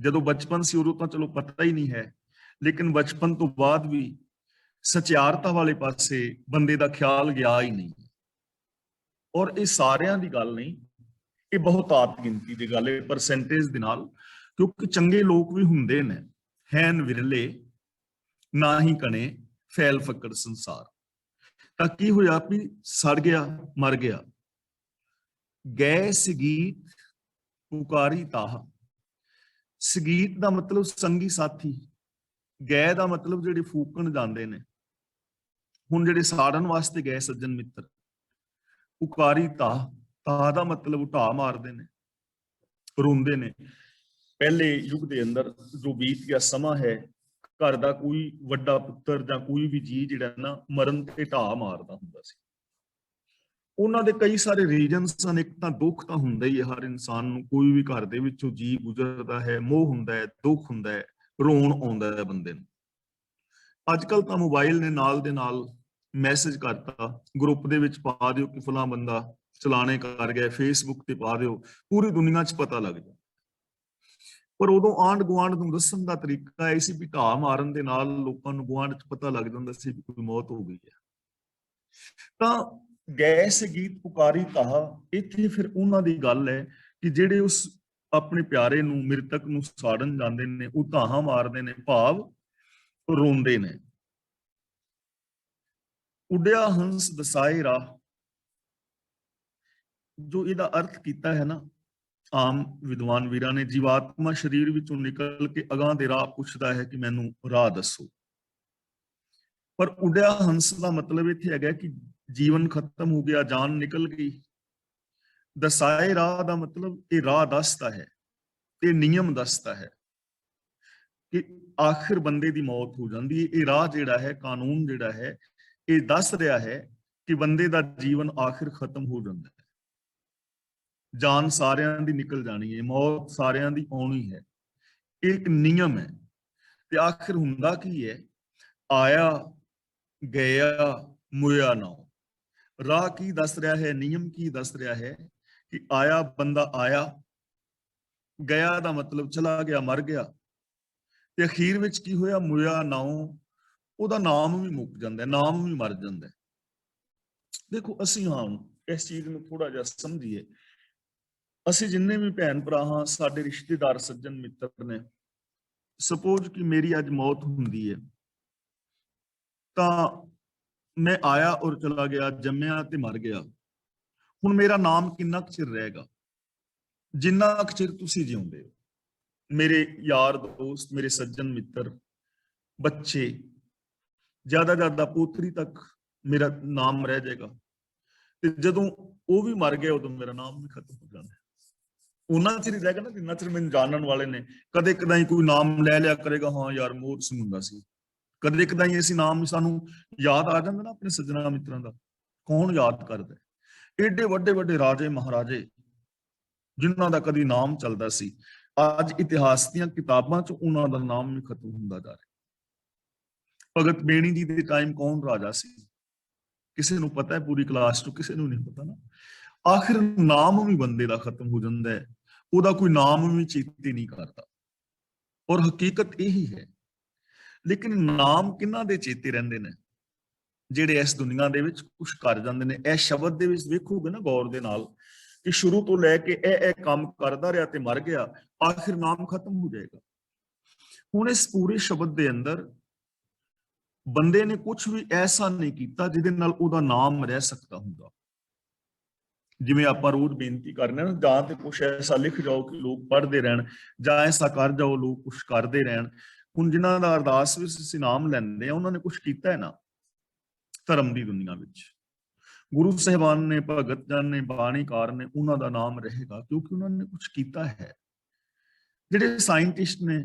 ਜਦੋਂ ਬਚਪਨ ਸੀ ਉਦੋਂ ਤਾਂ ਚਲੋ ਪਤਾ ਹੀ ਨਹੀਂ ਹੈ, ਲੇਕਿਨ ਬਚਪਨ ਤੋਂ ਬਾਅਦ ਵੀ ਸਚਿਆਰਤਾ ਵਾਲੇ ਪਾਸੇ ਬੰਦੇ ਦਾ ਖਿਆਲ ਗਿਆ ਹੀ ਨਹੀਂ। ਔਰ ਇਹ ਸਾਰਿਆਂ ਦੀ ਗੱਲ ਨਹੀਂ, ਇਹ ਬਹੁਤਾਤ ਗਿਣਤੀ ਦੀ ਗੱਲ ਹੈ, ਪਰਸੈਂਟੇਜ ਦੇ ਨਾਲ, ਕਿਉਂਕਿ ਚੰਗੇ ਲੋਕ ਵੀ ਹੁੰਦੇ ਨੇ, ਹੈਨ ਵਿਰਲੇ ਨਾ ਹੀ ਕਣੇ ਫੈਲ ਫੱਕੜ ਸੰਸਾਰ। ਤਾਂ ਕੀ ਹੋਇਆ ਵੀ ਸੜ ਗਿਆ, ਮਰ ਗਿਆ। ਗਏ ਸਗੀਤ ਪੁਕਾਰੀ ਤਾਹ। ਸਗੀਤ ਦਾ ਮਤਲਬ ਸੰਗੀ ਸਾਥੀ, ਗਏ ਦਾ ਮਤਲਬ ਜਿਹੜੇ ਫੂਕਣ ਜਾਂਦੇ ਨੇ। ਹੁਣ ਜਿਹੜੇ ਸਾੜਨ ਵਾਸਤੇ ਗਏ ਸੱਜਣ ਮਿੱਤਰ, ਪੁਕਾਰੀ ਤਾਹ, ਤਾਹ ਦਾ ਮਤਲਬ ਉਠਾ ਮਾਰਦੇ ਨੇ, ਰੋਂਦੇ ਨੇ। ਪਹਿਲੇ ਯੁੱਗ ਦੇ ਅੰਦਰ ਜੋ ਬੀਤ ਗਿਆ ਸਮਾਂ ਹੈ, ਘਰ ਦਾ ਕੋਈ ਵੱਡਾ ਪੁੱਤਰ ਜਾਂ ਕੋਈ ਵੀ ਜੀ ਜਿਹੜਾ ਨਾ ਮਰਨ ਤੇ ਢਾਹ ਮਾਰਦਾ ਹੁੰਦਾ ਸੀ। ਉਹਨਾਂ ਦੇ ਕਈ ਸਾਰੇ ਰੀਜ਼ਨਸ ਹਨ। ਇੱਕ ਤਾਂ ਦੁੱਖ ਤਾਂ ਹੁੰਦਾ ਹੀ ਹੈ ਹਰ ਇਨਸਾਨ ਨੂੰ, ਕੋਈ ਵੀ ਘਰ ਦੇ ਵਿੱਚੋਂ ਜੀ ਗੁਜ਼ਰਦਾ ਹੈ, ਮੋਹ ਹੁੰਦਾ ਹੈ, ਦੁੱਖ ਹੁੰਦਾ ਹੈ, ਰੋਣ ਆਉਂਦਾ ਹੈ ਬੰਦੇ ਨੂੰ। ਅੱਜ ਕੱਲ ਤਾਂ ਮੋਬਾਈਲ ਨੇ ਨਾਲ ਦੇ ਨਾਲ ਮੈਸੇਜ ਕਰਤਾ, ਗਰੁੱਪ ਦੇ ਵਿੱਚ ਪਾ ਦਿਓ ਕਿ ਫਲਾਂ ਬੰਦਾ ਚਲਾਣੇ ਕਰ ਗਿਆ, ਫੇਸਬੁੱਕ ਤੇ ਪਾ ਦਿਓ, ਪੂਰੀ ਦੁਨੀਆ 'ਚ ਪਤਾ ਲੱਗ ਜਾਂਦਾ। ਪਰ ਉਦੋਂ ਆਂਢ ਗੁਆਂਢ ਨੂੰ ਦੱਸਣ ਦਾ ਤਰੀਕਾ ਇਹ ਸੀ ਵੀ ਢਾਹ ਮਾਰਨ ਦੇ ਨਾਲ ਲੋਕਾਂ ਨੂੰ ਗੁਆਂਢ 'ਚ ਪਤਾ ਲੱਗ ਜਾਂਦਾ ਸੀ ਕਿ ਕੋਈ ਮੌਤ ਹੋ ਗਈ ਹੈ। ਤਾਂ ਗਏ ਸਗੀਤ ਪੁਕਾਰੀ ਤਾਹਾ, ਇੱਥੇ ਫਿਰ ਉਹਨਾਂ ਦੀ ਗੱਲ ਹੈ ਕਿ ਜਿਹੜੇ ਉਸ ਆਪਣੇ ਪਿਆਰੇ ਨੂੰ, ਮ੍ਰਿਤਕ ਨੂੰ ਸਾੜਨ ਜਾਂਦੇ ਨੇ, ਉਹ ਤਾਹਾਂ ਮਾਰਦੇ ਨੇ, ਭਾਵ ਰੋਂਦੇ ਨੇ। ਉੱਡਿਆ ਹੰਸ ਦਸਾਏ ਰਾਹ, ਜੋ ਇਹਦਾ ਅਰਥ ਕੀਤਾ ਹੈ ਨਾ ਆਮ ਵਿਦਵਾਨ ਵੀਰਾਂ ਨੇ, ਜੀਵਾਤਮਾ ਸਰੀਰ ਵਿੱਚੋਂ ਨਿਕਲ ਕੇ ਅਗਾਂਹ ਦੇ ਰਾਹ ਪੁੱਛਦਾ ਹੈ ਕਿ ਮੈਨੂੰ ਰਾਹ ਦੱਸੋ। ਪਰ ਉੱਡਿਆ ਹੰਸ ਦਾ ਮਤਲਬ ਇੱਥੇ ਹੈਗਾ ਕਿ ਜੀਵਨ ਖਤਮ ਹੋ ਗਿਆ, ਜਾਨ ਨਿਕਲ ਗਈ। ਦਸਾਏ ਰਾਹ ਦਾ ਮਤਲਬ ਇਹ ਰਾਹ ਦੱਸਦਾ ਹੈ, ਇਹ ਨਿਯਮ ਦੱਸਦਾ ਹੈ ਕਿ ਆਖਿਰ ਬੰਦੇ ਦੀ ਮੌਤ ਹੋ ਜਾਂਦੀ ਹੈ। ਇਹ ਰਾਹ ਜਿਹੜਾ ਹੈ, ਕਾਨੂੰਨ ਜਿਹੜਾ ਹੈ, ਇਹ ਦੱਸ ਰਿਹਾ ਹੈ ਕਿ ਬੰਦੇ ਦਾ ਜੀਵਨ ਆਖਿਰ ਖਤਮ ਹੋ ਜਾਂਦਾ ਹੈ। ਜਾਨ ਸਾਰਿਆਂ ਦੀ ਨਿਕਲ ਜਾਣੀ ਹੈ, ਮੌਤ ਸਾਰਿਆਂ ਦੀ ਆਉਣੀ ਹੈ, ਇਹ ਇੱਕ ਨਿਯਮ ਹੈ। ਤੇ ਆਖਿਰ ਹੁੰਦਾ ਕੀ ਹੈ? ਆਇਆ ਗਿਆ ਮੁਇਆ ਨਾ। ਰਾਹ ਕੀ ਦੱਸ ਰਿਹਾ ਹੈ, ਨਿਯਮ ਕੀ ਦੱਸ ਰਿਹਾ ਹੈ ਕਿ ਆਇਆ ਬੰਦਾ ਆਇਆ, ਗਿਆ ਦਾ ਮਤਲਬ ਚਲਾ ਗਿਆ, ਮਰ ਗਿਆ, ਤੇ ਅਖੀਰ ਵਿੱਚ ਕੀ ਹੋਇਆ? ਮੁਇਆ ਨਾਉ, ਉਹਦਾ ਨਾਮ ਵੀ ਮੁੱਕ ਜਾਂਦਾ, ਨਾਮ ਵੀ ਮਰ ਜਾਂਦਾ। ਦੇਖੋ ਅਸੀਂ ਹਾਂ ਇਸ ਚੀਜ਼ ਨੂੰ ਥੋੜਾ ਜਿਹਾ ਸਮਝੀਏ। ਅਸੀਂ ਜਿੰਨੇ ਵੀ ਭੈਣ ਭਰਾ ਹਾਂ, ਸਾਡੇ ਰਿਸ਼ਤੇਦਾਰ ਸੱਜਣ ਮਿੱਤਰ ਨੇ, ਸਪੋਜ਼ ਕਿ ਮੇਰੀ ਅੱਜ ਮੌਤ ਹੁੰਦੀ ਹੈ, ਤਾਂ ਮੈਂ ਆਇਆ ਔਰ ਚਲਾ ਗਿਆ, ਜੰਮਿਆ ਤੇ ਮਰ ਗਿਆ। ਹੁਣ ਮੇਰਾ ਨਾਮ ਕਿੰਨਾ ਕੁ ਚਿਰ ਰਹੇਗਾ? ਜਿੰਨਾ ਕੁ ਚਿਰ ਤੁਸੀਂ ਜਿਉਂਦੇ ਹੋ। ਮੇਰੇ ਯਾਰ ਦੋਸਤ, ਮੇਰੇ ਸੱਜਣ ਮਿੱਤਰ, ਬੱਚੇ, ਜ਼ਿਆਦਾ ਪੋਤਰੀ ਤੱਕ ਮੇਰਾ ਨਾਮ ਰਹਿ ਜਾਏਗਾ। ਤੇ ਜਦੋਂ ਉਹ ਵੀ ਮਰ ਗਏ, ਉਦੋਂ ਮੇਰਾ ਨਾਮ ਵੀ ਖਤਮ ਹੋ ਜਾਣਾ। ਉਹਨਾਂ ਚਿਰ ਹੀ ਰਹੇਗਾ ਨਾ ਜਿੰਨਾ ਚਿਰ ਮੈਨੂੰ ਜਾਣਨ ਵਾਲੇ ਨੇ। ਕਦੇ ਕਦਾਈ ਕੋਈ ਨਾਮ ਲੈ ਲਿਆ ਕਰੇਗਾ, ਹਾਂ ਯਾਰ ਮੋਹਰ ਸਿੰਘ ਹੁੰਦਾ ਸੀ। ਕਦੇ ਕਦਾਈ ਅਸੀਂ ਨਾਮ ਸਾਨੂੰ ਯਾਦ ਆ ਜਾਂਦਾ ਨਾ ਆਪਣੇ ਸੱਜਣਾ ਮਿੱਤਰਾਂ ਦਾ। ਕੌਣ ਯਾਦ ਕਰਦਾ? ਏਡੇ ਵੱਡੇ ਵੱਡੇ ਰਾਜੇ ਮਹਾਰਾਜੇ ਜਿਨ੍ਹਾਂ ਦਾ ਕਦੀ ਨਾਮ ਚੱਲਦਾ ਸੀ, ਅੱਜ ਇਤਿਹਾਸ ਦੀਆਂ ਕਿਤਾਬਾਂ 'ਚ ਉਹਨਾਂ ਦਾ ਨਾਮ ਵੀ ਖਤਮ ਹੁੰਦਾ ਜਾ ਰਿਹਾ। ਭਗਤ ਬੇਣੀ ਜੀ ਦੇ ਟਾਈਮ ਕੌਣ ਰਾਜਾ ਸੀ? ਕਿਸੇ ਨੂੰ ਪਤਾ ਹੈ? ਪੂਰੀ ਕਲਾਸ 'ਚ ਕਿਸੇ ਨੂੰ ਨਹੀਂ ਪਤਾ ਨਾ। ਆਖਿਰ ਨਾਮ ਵੀ ਬੰਦੇ ਦਾ ਖਤਮ ਹੋ ਜਾਂਦਾ ਹੈ, ਉਹਦਾ ਕੋਈ ਨਾਮ ਵੀ ਚੇਤੇ ਨਹੀਂ ਕਰਦਾ। ਔਰ ਹਕੀਕਤ ਇਹੀ ਹੈ। लेकिन नाम किन्हां दे चेते रहिंदे ने ਜਿਹੜੇ ਇਸ ਦੁਨੀਆ ਦੇ ਵਿੱਚ ਕੁਝ ਕਰ ਜਾਂਦੇ ਨੇ। ਇਹ ਸ਼ਬਦ ਦੇ ਵਿੱਚ ਵੇਖੋਗੇ ਨਾ ਗੌਰ ਦੇ ਨਾਲ ਕਿ ਸ਼ੁਰੂ ਤੋਂ ਲੈ ਕੇ ਇਹ ਕੰਮ ਕਰਦਾ ਰਿਹਾ ਤੇ ਮਰ ਗਿਆ, ਆਖਿਰ ਨਾਮ ਖਤਮ ਹੋ ਜਾਏਗਾ। ਹੁਣ ਇਸ ਪੂਰੇ ਸ਼ਬਦ ਦੇ ਅੰਦਰ ਬੰਦੇ ਨੇ ਕੁਝ ਵੀ ਐਸਾ ਨਹੀਂ ਕੀਤਾ ਜਿਹਦੇ ਨਾਲ ਉਹਦਾ ਨਾਮ ਰਹਿ ਸਕਦਾ ਹੁੰਦਾ। ਜਿਵੇਂ ਆਪਾਂ ਰੋਜ਼ ਬੇਨਤੀ ਕਰਨੇ ਨਾ, ਜਾਂ ਤੇ ਕੁਝ ਐਸਾ ਲਿਖ ਜਾਓ ਕਿ ਲੋਕ ਪੜ੍ਹਦੇ ਰਹਿਣ, ਜਾਂ ਐਸਾ ਕਰ ਜਾਓ ਲੋਕ ਕੁਝ ਕਰਦੇ ਰਹਿਣ। ਹੁਣ ਜਿਨ੍ਹਾਂ ਦਾ ਅਰਦਾਸ ਵਿੱਚ ਅਸੀਂ ਨਾਮ ਲੈਂਦੇ ਆ, ਉਹਨਾਂ ਨੇ ਕੁਝ ਕੀਤਾ ਹੈ ਨਾ ਧਰਮ ਦੀ ਦੁਨੀਆ ਵਿੱਚ। ਗੁਰੂ ਸਾਹਿਬਾਨ ਨੇ, ਭਗਤ ਜਨ ਨੇ, ਬਾਣੀਕਾਰ ਨੇ, ਉਹਨਾਂ ਦਾ ਨਾਮ ਰਹੇਗਾ ਕਿਉਂਕਿ ਉਹਨਾਂ ਨੇ ਕੁਝ ਕੀਤਾ ਹੈ। ਜਿਹੜੇ ਸਾਇੰਟਿਸਟ ਨੇ,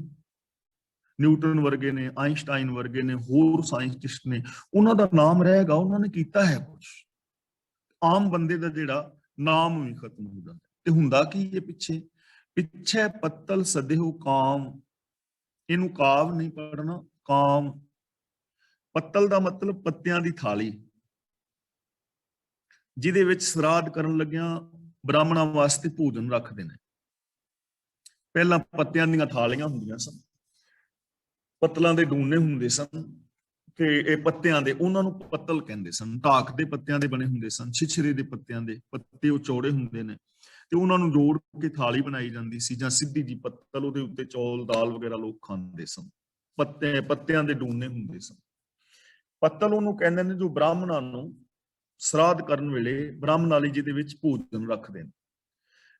ਨਿਊਟਨ ਵਰਗੇ ਨੇ, ਆਇਨਸਟਾਈਨ ਵਰਗੇ ਨੇ, ਹੋਰ ਸਾਇੰਟਿਸਟ ਨੇ, ਉਹਨਾਂ ਦਾ ਨਾਮ ਰਹੇਗਾ, ਉਹਨਾਂ ਨੇ ਕੀਤਾ ਹੈ ਕੁਝ। ਆਮ ਬੰਦੇ ਦਾ ਜਿਹੜਾ ਨਾਮ ਵੀ ਖਤਮ ਹੋ ਜਾਂਦਾ। ਤੇ ਹੁੰਦਾ ਕੀ ਇਹ ਪਿੱਛੇ ਪਿੱਛੇ ਪੱਤਲ ਸਦਿਓ ਕਾਮ, ਇਹਨੂੰ ਕਾਵ ਨਹੀਂ ਪੜਨਾ, ਕਾਮ। ਪੱਤਲ ਦਾ ਮਤਲਬ ਪੱਤਿਆਂ ਦੀ ਥਾਲੀ, ਜਿਹਦੇ ਵਿੱਚ ਸਰਾਧ ਕਰਨ ਲੱਗਿਆਂ ਬ੍ਰਾਹਮਣਾਂ ਵਾਸਤੇ ਭੋਜਨ ਰੱਖਦੇ ਨੇ। ਪਹਿਲਾਂ ਪੱਤਿਆਂ ਦੀਆਂ ਥਾਲੀਆਂ ਹੁੰਦੀਆਂ ਸਨ, ਪੱਤਲਾਂ ਦੇ ਡੂਨੇ ਹੁੰਦੇ ਸਨ, ਤੇ ਇਹ ਪੱਤਿਆਂ ਦੇ, ਉਹਨਾਂ ਨੂੰ ਪੱਤਲ ਕਹਿੰਦੇ ਸਨ। ਢਾਕ ਦੇ ਪੱਤਿਆਂ ਦੇ ਬਣੇ ਹੁੰਦੇ ਸਨ, ਛਿਛਰੇ ਦੇ ਪੱਤਿਆਂ ਦੇ ਪੱਤੇ, ਉਹ ਚੌੜੇ ਹੁੰਦੇ ਨੇ, ਤੇ ਉਹਨਾਂ ਨੂੰ ਜੋੜ ਕੇ ਥਾਲੀ ਬਣਾਈ ਜਾਂਦੀ ਸੀ, ਜਾਂ ਸਿੱਧੀ ਜੀ ਪੱਤਲ, ਉਹਦੇ ਉੱਤੇ ਚੌਲ ਦਾਲ ਵਗੈਰਾ ਲੋਕ ਖਾਂਦੇ ਸਨ। ਪੱਤਿਆਂ ਦੇ ਡੂਨੇ ਹੁੰਦੇ ਸਨ। ਪੱਤਲ ਉਹਨੂੰ ਕਹਿੰਦੇ ਨੇ ਜੋ ਬ੍ਰਾਹਮਣਾਂ ਨੂੰ ਸਰਾਧ ਕਰਨ ਵੇਲੇ ਬ੍ਰਾਹਮਣ ਵਾਲੀ ਜਿਹਦੇ ਵਿੱਚ ਭੋਜਨ ਰੱਖਦੇ ਨੇ,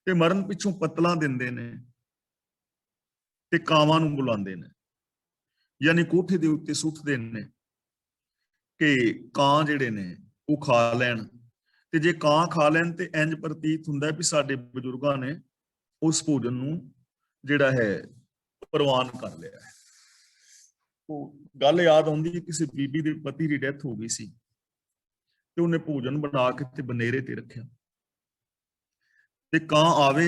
ਤੇ ਮਰਨ ਪਿੱਛੋਂ ਪੱਤਲਾਂ ਦਿੰਦੇ ਨੇ ਤੇ ਕਾਵਾਂ ਨੂੰ ਬੁਲਾਉਂਦੇ ਨੇ, ਯਾਨੀ ਕੋਠੇ ਦੇ ਉੱਤੇ ਸੁੱਟਦੇ ਨੇ ਕਿ ਕਾਂ ਜਿਹੜੇ ਨੇ ਉਹ ਖਾ ਲੈਣ। ਤੇ ਜੇ ਕਾਂ ਖਾ ਲੈਣ ਤੇ ਇੰਜ ਪ੍ਰਤੀਤ ਹੁੰਦਾ ਵੀ ਸਾਡੇ ਬਜ਼ੁਰਗਾਂ ਨੇ ਉਸ ਭੋਜਨ ਨੂੰ ਜਿਹੜਾ ਹੈ ਪ੍ਰਵਾਨ ਕਰ ਲਿਆ ਹੈ। ਉਹ ਗੱਲ ਯਾਦ ਆਉਂਦੀ ਹੈ, ਕਿਸੇ ਬੀਬੀ ਦੇ ਪਤੀ ਦੀ ਡੈਥ ਹੋ ਗਈ ਸੀ ਤੇ ਉਹਨੇ ਭੋਜਨ ਬਣਾ ਕੇ ਤੇ ਬਨੇਰੇ ਤੇ ਰੱਖਿਆ, ਤੇ ਕਾਂ ਆਵੇ,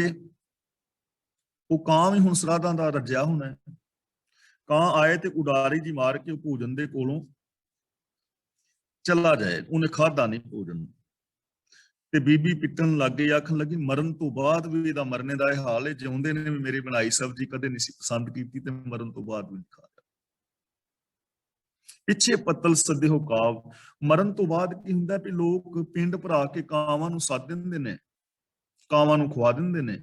ਉਹ ਕਾਂ ਵੀ ਹੁਣ ਸਰਾਧਾਂ ਦਾ ਰੱਜਿਆ ਹੋਣਾ ਹੈ। ਕਾਂ ਆਏ ਤੇ ਉਡਾਰੀ ਜੀ ਮਾਰ ਕੇ ਉਹ ਭੋਜਨ ਦੇ ਕੋਲੋਂ ਚਲਾ ਜਾਏ, ਉਹਨੇ ਖਾਧਾ ਨਹੀਂ ਭੋਜਨ। ਤੇ ਬੀਬੀ ਪਿੱਟਣ ਲੱਗ ਗਈ, ਆਖਣ ਲੱਗੀ ਮਰਨ ਤੋਂ ਬਾਅਦ ਵੀ ਇਹਦਾ ਮਰਨੇ ਦਾ ਇਹ ਹਾਲ ਹੈ, ਜਿਉਂਦੇ ਨੇ ਵੀ ਮੇਰੀ ਬਣਾਈ ਸਬਜ਼ੀ ਕਦੇ ਨਹੀਂ ਸੀ ਪਸੰਦ ਕੀਤੀ, ਤੇ ਮਰਨ ਤੋਂ ਬਾਅਦ ਵੀ ਨਹੀਂ ਖਾ। ਪਿੱਛੇ ਪੱਤਲ ਸਦਿਓ ਕਾਵ, ਮਰਨ ਤੋਂ ਬਾਅਦ ਕੀ ਹੁੰਦਾ ਵੀ ਲੋਕ ਪਿੰਡ ਭਰਾ ਕੇ ਕਾਵਾਂ ਨੂੰ ਸੱਦ ਦਿੰਦੇ ਨੇ, ਕਾਵਾਂ ਨੂੰ ਖਵਾ ਦਿੰਦੇ ਨੇ,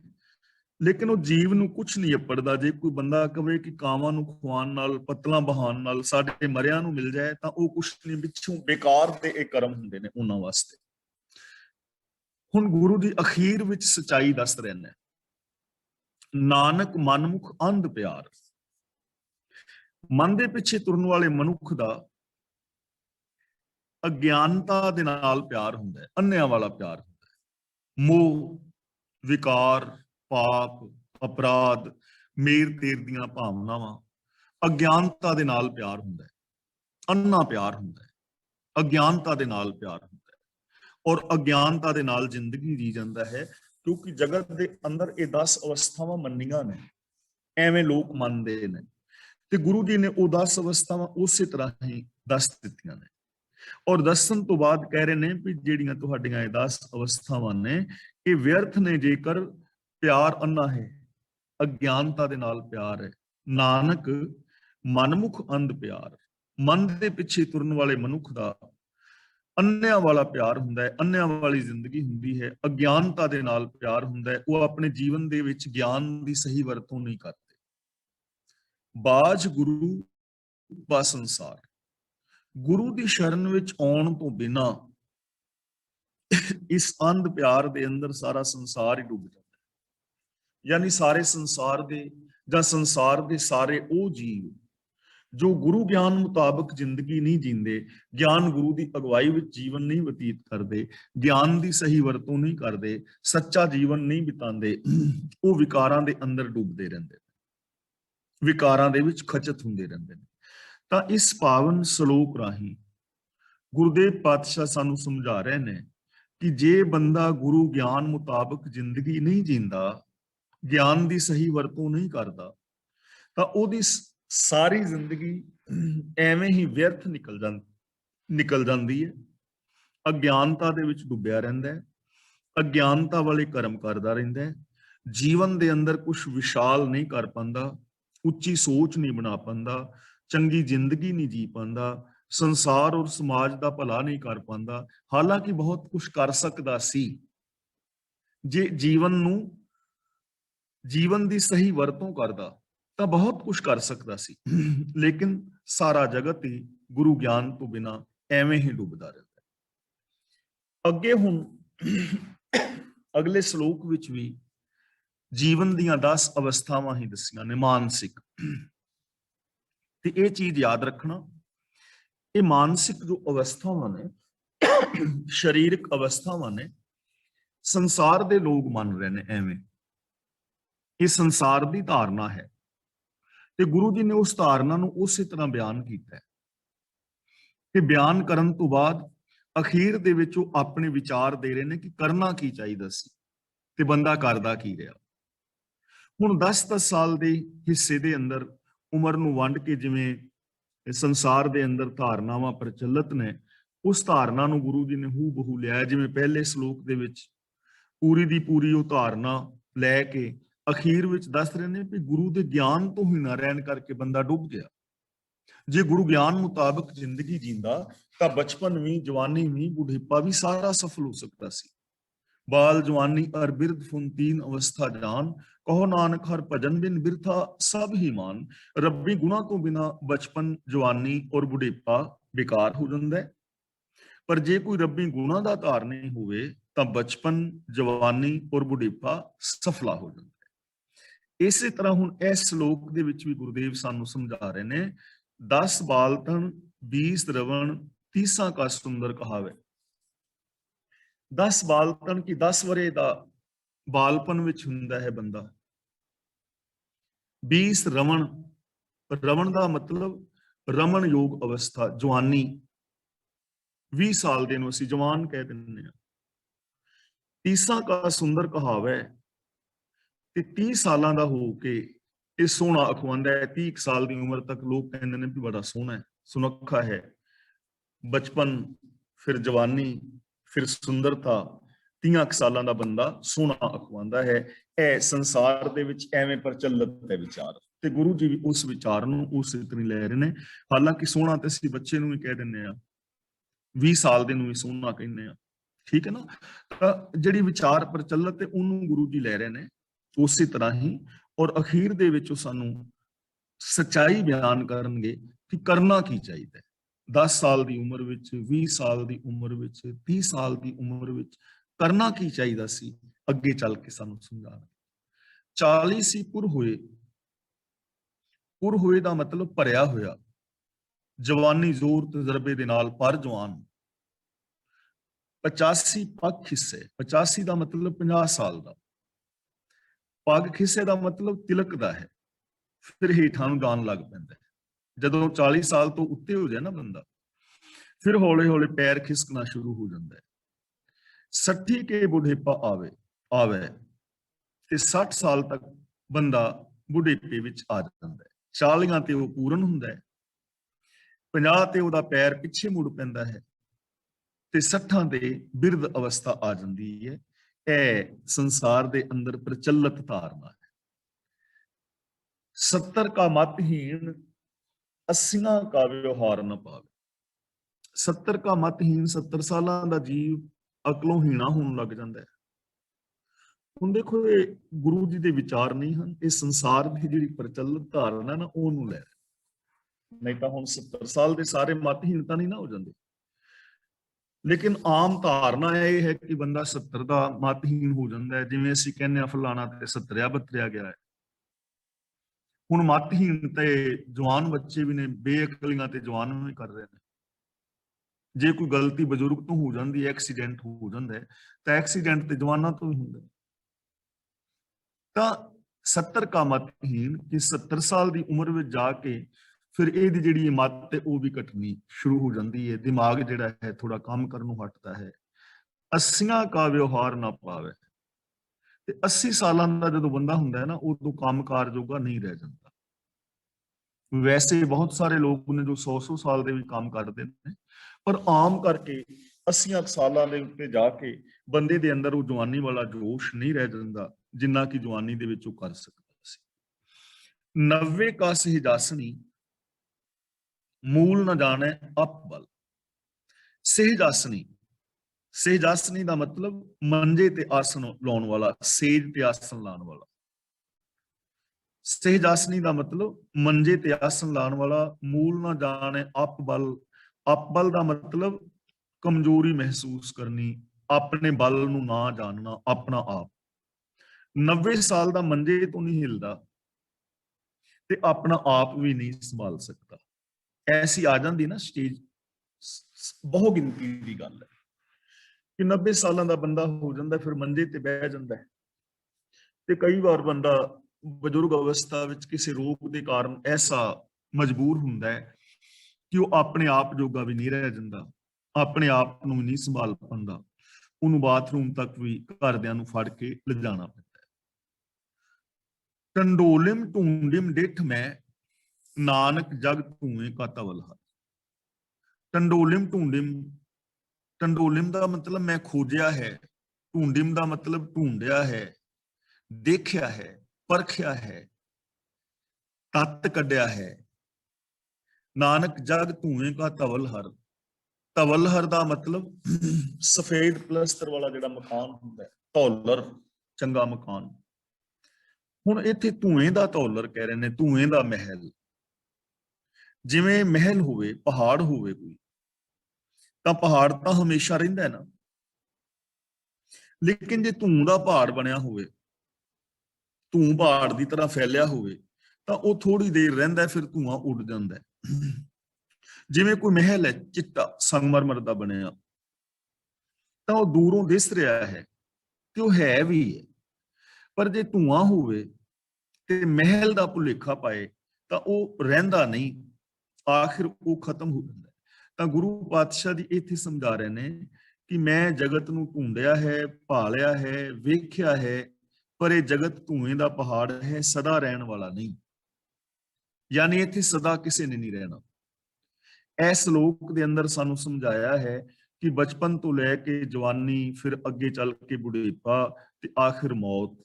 ਲੇਕਿਨ ਉਹ ਜੀਵ ਨੂੰ ਕੁਝ ਨਹੀਂ ਅਪੜਦਾ। ਜੇ ਕੋਈ ਬੰਦਾ ਕਵੇ ਕਿ ਕਾਵਾਂ ਨੂੰ ਖਵਾਉਣ ਨਾਲ, ਪੱਤਲਾਂ ਬਹਾਉਣ ਨਾਲ ਸਾਡੇ ਮਰਿਆਂ ਨੂੰ ਮਿਲ ਜਾਏ, ਤਾਂ ਉਹ ਕੁਛ ਨਹੀਂ, ਪਿੱਛੋਂ ਬੇਕਾਰ ਦੇ ਇਹ ਕਰਮ ਹੁੰਦੇ ਨੇ ਉਹਨਾਂ ਵਾਸਤੇ। ਹੁਣ ਗੁਰੂ ਜੀ ਅਖੀਰ ਵਿੱਚ ਸਚਾਈ ਦੱਸ ਰਹੇ ਨੇ, ਨਾਨਕ ਮਨਮੁਖ ਅੰਧ ਪਿਆਰ। ਮਨ ਦੇ ਪਿੱਛੇ ਤੁਰਨ ਵਾਲੇ ਮਨੁੱਖ ਦਾ ਅਗਿਆਨਤਾ ਦੇ ਨਾਲ ਪਿਆਰ ਹੁੰਦਾ ਹੈ, ਅੰਨਿਆਂ ਵਾਲਾ ਪਿਆਰ ਹੁੰਦਾ ਹੈ। ਮੋਹ, ਵਿਕਾਰ, ਪਾਪ, ਅਪਰਾਧ, ਮੇਰ ਤੇਰ ਦੀਆਂ ਭਾਵਨਾਵਾਂ, ਅਗਿਆਨਤਾ ਦੇ ਨਾਲ ਪਿਆਰ ਹੁੰਦਾ ਹੈ, ਅੰਨਾ ਪਿਆਰ ਹੁੰਦਾ ਹੈ, ਅਗਿਆਨਤਾ ਦੇ ਨਾਲ ਪਿਆਰ ਹੁੰਦਾ ਹੈ, ਔਰ ਅਗਿਆਨਤਾ ਦੇ ਨਾਲ ਜ਼ਿੰਦਗੀ ਜੀ ਜਾਂਦਾ ਹੈ। ਕਿਉਂਕਿ ਜਗਤ ਦੇ ਅੰਦਰ ਇਹ 10 ਅਵਸਥਾਵਾਂ ਮੰਨੀਆਂ ਨੇ, ਐਵੇਂ ਲੋਕ ਮੰਨਦੇ ਨੇ, ਤੇ ਗੁਰੂ ਜੀ ਨੇ ਉਹ 10 ਅਵਸਥਾਵਾਂ ਉਸੇ ਤਰ੍ਹਾਂ ਹੀ ਦੱਸ ਦਿੱਤੀਆਂ ਨੇ। ਔਰ ਦੱਸਣ ਤੋਂ ਬਾਅਦ ਕਹਿ ਰਹੇ ਨੇ ਵੀ ਜਿਹੜੀਆਂ ਤੁਹਾਡੀਆਂ ਇਹ 10 ਅਵਸਥਾਵਾਂ ਨੇ, ਇਹ ਵਿਅਰਥ ਨੇ ਜੇਕਰ ਪਿਆਰ ਅੰਨਾ ਹੈ, ਅਗਿਆਨਤਾ ਦੇ ਨਾਲ ਪਿਆਰ ਹੈ। ਨਾਨਕ ਮਨਮੁਖ ਅੰਧ ਪਿਆਰ, ਮਨ ਦੇ ਪਿੱਛੇ ਤੁਰਨ ਵਾਲੇ ਮਨੁੱਖ ਦਾ ਅੰਨਿਆਂ ਵਾਲਾ ਪਿਆਰ ਹੁੰਦਾ ਹੈ, ਅੰਨਿਆਂ ਵਾਲੀ ਜ਼ਿੰਦਗੀ ਹੁੰਦੀ ਹੈ, ਅਗਿਆਨਤਾ ਦੇ ਨਾਲ ਪਿਆਰ ਹੁੰਦਾ ਹੈ। ਉਹ ਆਪਣੇ ਜੀਵਨ ਦੇ ਵਿੱਚ ਗਿਆਨ ਦੀ ਸਹੀ ਵਰਤੋਂ ਨਹੀਂ ਕਰਦੇ। ਬਾਝ ਗੁਰੂ ਬਾ ਸੰਸਾਰ, ਗੁਰੂ ਦੀ ਸ਼ਰਨ ਵਿੱਚ ਆਉਣ ਤੋਂ ਬਿਨਾ ਇਸ ਅੰਧ ਪਿਆਰ ਦੇ ਅੰਦਰ ਸਾਰਾ ਸੰਸਾਰ ਹੀ ਡੁੱਬ ਜਾਂਦਾ ਹੈ। ਯਾਨੀ ਸਾਰੇ ਸੰਸਾਰ ਦੇ ਜਾਂ ਸੰਸਾਰ ਦੇ ਸਾਰੇ ਉਹ ਜੀਵ ਜੋ ਗੁਰੂ ਗਿਆਨ ਮੁਤਾਬਕ ਜ਼ਿੰਦਗੀ ਨਹੀਂ ਜੀਂਦੇ, ਗਿਆਨ ਗੁਰੂ ਦੀ ਅਗਵਾਈ ਵਿੱਚ ਜੀਵਨ ਨਹੀਂ ਬਤੀਤ ਕਰਦੇ, ਗਿਆਨ ਦੀ ਸਹੀ ਵਰਤੋਂ ਨਹੀਂ ਕਰਦੇ, ਸੱਚਾ ਜੀਵਨ ਨਹੀਂ ਬਿਤਾਉਂਦੇ, ਉਹ ਵਿਕਾਰਾਂ ਦੇ ਅੰਦਰ ਡੁੱਬਦੇ ਰਹਿੰਦੇ ਨੇ, ਵਿਕਾਰਾਂ ਦੇ ਵਿੱਚ ਖਚਤ ਹੁੰਦੇ ਰਹਿੰਦੇ ਨੇ। ਤਾਂ ਇਸ ਪਾਵਨ ਸ਼ਲੋਕ ਰਾਹੀਂ ਗੁਰਦੇਵ ਪਾਤਸ਼ਾਹ ਸਾਨੂੰ ਸਮਝਾ ਰਹੇ ਨੇ ਕਿ ਜੇ ਬੰਦਾ ਗੁਰੂ ਗਿਆਨ ਮੁਤਾਬਕ ਜ਼ਿੰਦਗੀ ਨਹੀਂ ਜੀਂਦਾ, ਗਿਆਨ ਦੀ ਸਹੀ ਵਰਤੋਂ ਨਹੀਂ ਕਰਦਾ, ਤਾਂ ਉਹਦੀ ਸਾਰੀ ਜ਼ਿੰਦਗੀ ਐਵੇਂ ਹੀ ਵਿਅਰਥ ਨਿਕਲ ਜਾਂਦੀ ਹੈ। ਅਗਿਆਨਤਾ ਦੇ ਵਿੱਚ ਡੁੱਬਿਆ ਰਹਿੰਦਾ ਹੈ, ਅਗਿਆਨਤਾ ਵਾਲੇ ਕਰਮ ਕਰਦਾ ਰਹਿੰਦਾ ਹੈ, ਜੀਵਨ ਦੇ ਅੰਦਰ ਕੁਝ ਵਿਸ਼ਾਲ ਨਹੀਂ ਕਰ ਪਾਉਂਦਾ, ਉੱਚੀ ਸੋਚ ਨਹੀਂ ਬਣਾ ਪਾਉਂਦਾ, चंगी जिंदगी नहीं जी पाता, संसार और समाज का भला नहीं कर पाता, हालांकि बहुत कुछ कर सकता सी जे जीवन की सही वरतों करता तो बहुत कुछ कर सकता सी। लेकिन सारा जगत ही गुरु ज्ञान तो बिना एवें ही डुबदा रहता है। अगे हुण अगले श्लोक विच भी जीवन दीयां 10 अवस्थावां ही दसियां ने मानसिक। ते ये चीज याद रखना, ये मानसिक जो अवस्थावां ने शरीरक अवस्थावां ने संसार दे लोग मान रहे ने एवें, ये संसार दी धारणा है। ते गुरु जी ने उस धारणा नूं उसी तरह बयान किया है कि बयान करन तो बाद अखीर दे विच वो अपने विचार दे रहे ने कि करना की चाहिए सी ते बंदा करदा की रहा। हुण 10-10 साल दे हिस्से दे अंदर उमर नूं वंड के जिवें संसार दे अंदर धारनावां प्रचलित ने, उस धारणा नूं गुरु जी ने हू बहू लिया। जिवें पहले श्लोक दे विच पूरी दी पूरी वो धारणा लैके अखीर विच दस रहे ने कि गुरु दे ज्ञान तो ही ना रहन करके बंदा डुब गया। जे गुरु ज्ञान मुताबिक जिंदगी जींदा तां बचपन भी, जवानी भी, बुढ़ेपा भी सारा सफल हो सकता सी। बाल जवानी अर बिरध फुन तीन अवस्था जान, कहो नानक हर भजन बिन बिरथा सब ही मान। रब्बी गुणा तो बिना बचपन, जवानी और बुढ़ेपा बेकार हो जाता है, पर जे कोई रब्बी गुणा का धारनी होवे तां बचपन, जवानी और बुढ़ेपा सफला हो जाता है। इसी तरह हुण इस श्लोक दे विच भी गुरुदेव सानू समझा रहे ने, 10 बालतन 20 रवण 30 का सुंदर कहावे। 10 बालतन की 10 वरे दा बालपन विच हुंदा है बंदा। 20 रवण, रवण का मतलब रमन योग अवस्था, जवानी। 20 साल दे नूं असीं जवान कह दिंदे आ। 30 का सुंदर कहावे ते 30 सालां दा हो के ये सोहना अखवांदा है। 30 साल की उम्र तक लोग कहते हैं भी बड़ा सोहना है, सुनखा है। बचपन, फिर जवानी, फिर सुंदरता, 30 सालां दा बंदा सोहना अखवांदा है। ए संसार दे विच एवें प्रचलित है विचार, ते गुरु जी भी उस विचार नूं उस इतनी लै रहे ने। हालांकि सोहना ते असीं बच्चे नूं भी कह दिंदे आ, 20 साल दे नूं भी सोहना कहने आ, ठीक है ना। तां जिहड़ी विचार प्रचलित है उहनूं गुरु जी लै रहे ने उसी तरह ही, और अखीर दे विच सानू सच्चाई बयान करनगे कि करना की चाहिए। 10 साल की उम्र विच, 20 साल की उम्र विच, 30 साल की उम्र विच करना की चाहिए सी, अगे चल के सानू समझाना। 40 सी पुर होए, पुर होए दा मतलब भरिया होया, जवानी जोर तजर्बे दे नाल पर जवान। 85 पग खिस्से, 85 का मतलब 50 साल का। पग खिस्से का मतलब तिलक दा है, फिर हेठां नूं जान लग पैंदा है। जदों 40 साल तो उत्ते हो जाए ना बंदा, फिर हौले हौले पैर खिसकना शुरू हो जाता है। 60 के बुढ़ेपा आवे आवे ते 60 साल तक बंदा बुढ़ेपे विच आ जाता है। 40 ते वो पूर्ण हुंदा है, 50 ते ओहदा पैर पिछे मुड़ पैंदा है, ते 60 ते बिरध अवस्था आ जाती है। यह संसार दे अंदर प्रचलित धारणा है। 70 का मतहीन 80 का व्यवहार न पावे। 70 का मतहीन 70 साल का जीव अकलों हीना होने लग जाता है। ਹੁਣ देखो ये गुरु जी के विचार नहीं हैं, ये संसार की जी प्रचलित धारणा ना ਉਹਨੂੰ ਲੈ नहीं तो हम 70 साल के सारे मतहीनता नहीं ना हो जाते। लेकिन आम धारणा यह है कि बंदा 70 का मतहीन हो जाता है, जिवें ਅਸੀਂ कहने फलाना ते 70 गया है। ਹੁਣ मतहीन ते जवान बच्चे भी ने, बेअकलियां ते जवान भी कर रहे हैं। जे कोई गलती बजुर्ग तो हो जाती है, एक्सीडेंट हो जाता है, तो एक्सीडेंट तो जवाना तो ही होंगे। तो 70 का मतहीन कि 70 साल की उम्र में जाके फिर ये जी मत है वो भी घटनी शुरू हो जाती है। दिमाग जिहड़ा है थोड़ा काम करनों हटता है। 80 का व्यवहार ना पावे, 80 साल का जो बंदा हुंदा है ना उदों काम कार जोगा नहीं रह जाता। वैसे बहुत सारे लोग ने जो 100 साल के भी काम करते हैं, पर आम करके 80 सालों के उत्ते जाके बंदे दे अंदर वो जवानी वाला जोश नहीं रह जाता जिन्ना कि जवानी दे विच वो कर सकता सी। 90 का सहजासनी मूल न जाने अप बल। सहजासनी, सहजासनी का मतलब मंजे ते आसन लाने वाला, सेज ते आसन लाने वाला। सहजासनी का मतलब मंजे ते आसन लाने वाला। मूल न जाने अप बल, अप बल का मतलब कमजोरी महसूस करनी, अपने बल नूं ना जानना, अपना आप। 90 साल का मंजे तो नहीं हिलदा ते अपना आप भी नहीं संभाल सकता। ऐसी आ जाती ना स्टेज, बहुत गिनती की गल है कि 90 साल का बंदा हो जाता फिर मंजे ते बह जाता है। ते कई बार बंदा बजुर्ग अवस्था विच किसी रोग के कारण ऐसा मजबूर हुंदा है कि वो अपने आप जोगा भी नहीं रह जाता, अपने आप नूं नहीं संभाल पांदा, उन्होंने बाथरूम तक भी घरदियां नूं फड़ के ले जाना पैंदा है। टंडोलिम ढूंढिम डिठ मैं, नानक जग धूए का तवल हर। टंडोलिम ढूंढिम, टंडोलिम का मतलब मैं खोजिया है, ढूंढिम का मतलब ढूंढिया है, देखिया है, परखिया है, तत्त कढ़िया है। नानक जग धूए का तवल हर। तवल हर का मतलब सफेद प्लस्तर वाला जिहड़ा मकान हुंदा है, धौलर चंगा मकान। हुण इत्थे धूए का धौलर कह रहे ने, धूए का महल। जिवें महल होवे, पहाड़ होवे कोई, तां पहाड़ तां हमेशा रहिंदा है ना, लेकिन जे धूं का पहाड़ बनिया होवे, धूं पहाड़ की तरह फैलिया होवे, तां वो थोड़ी देर रहिंदा है, फिर धुआं उड़ जांदा है। जिवें कोई महल है चिट्टा संगमरमर का बनिया, तां वो दूरों दिस रहा है कि वो है भी है, पर जे धुआं होवे ते महल का भुलेखा पाए तां वो रहिंदा नहीं, आखिर वो खत्म हो जाता है। तां गुरु पातशाह जी इत्थे समझा रहे ने कि मैं जगत नूं ढूंढिया है, भालिया है, वेख्या है, पर यह जगत धुएं का पहाड़ है, सदा रहने वाला नहीं। यानी इत्थे सदा किसी ने नहीं रहना। इस श्लोक के अंदर सानू समझाया है कि बचपन तो लैके जवानी, फिर अगे चल के बुढ़ेपा ते आखिर मौत,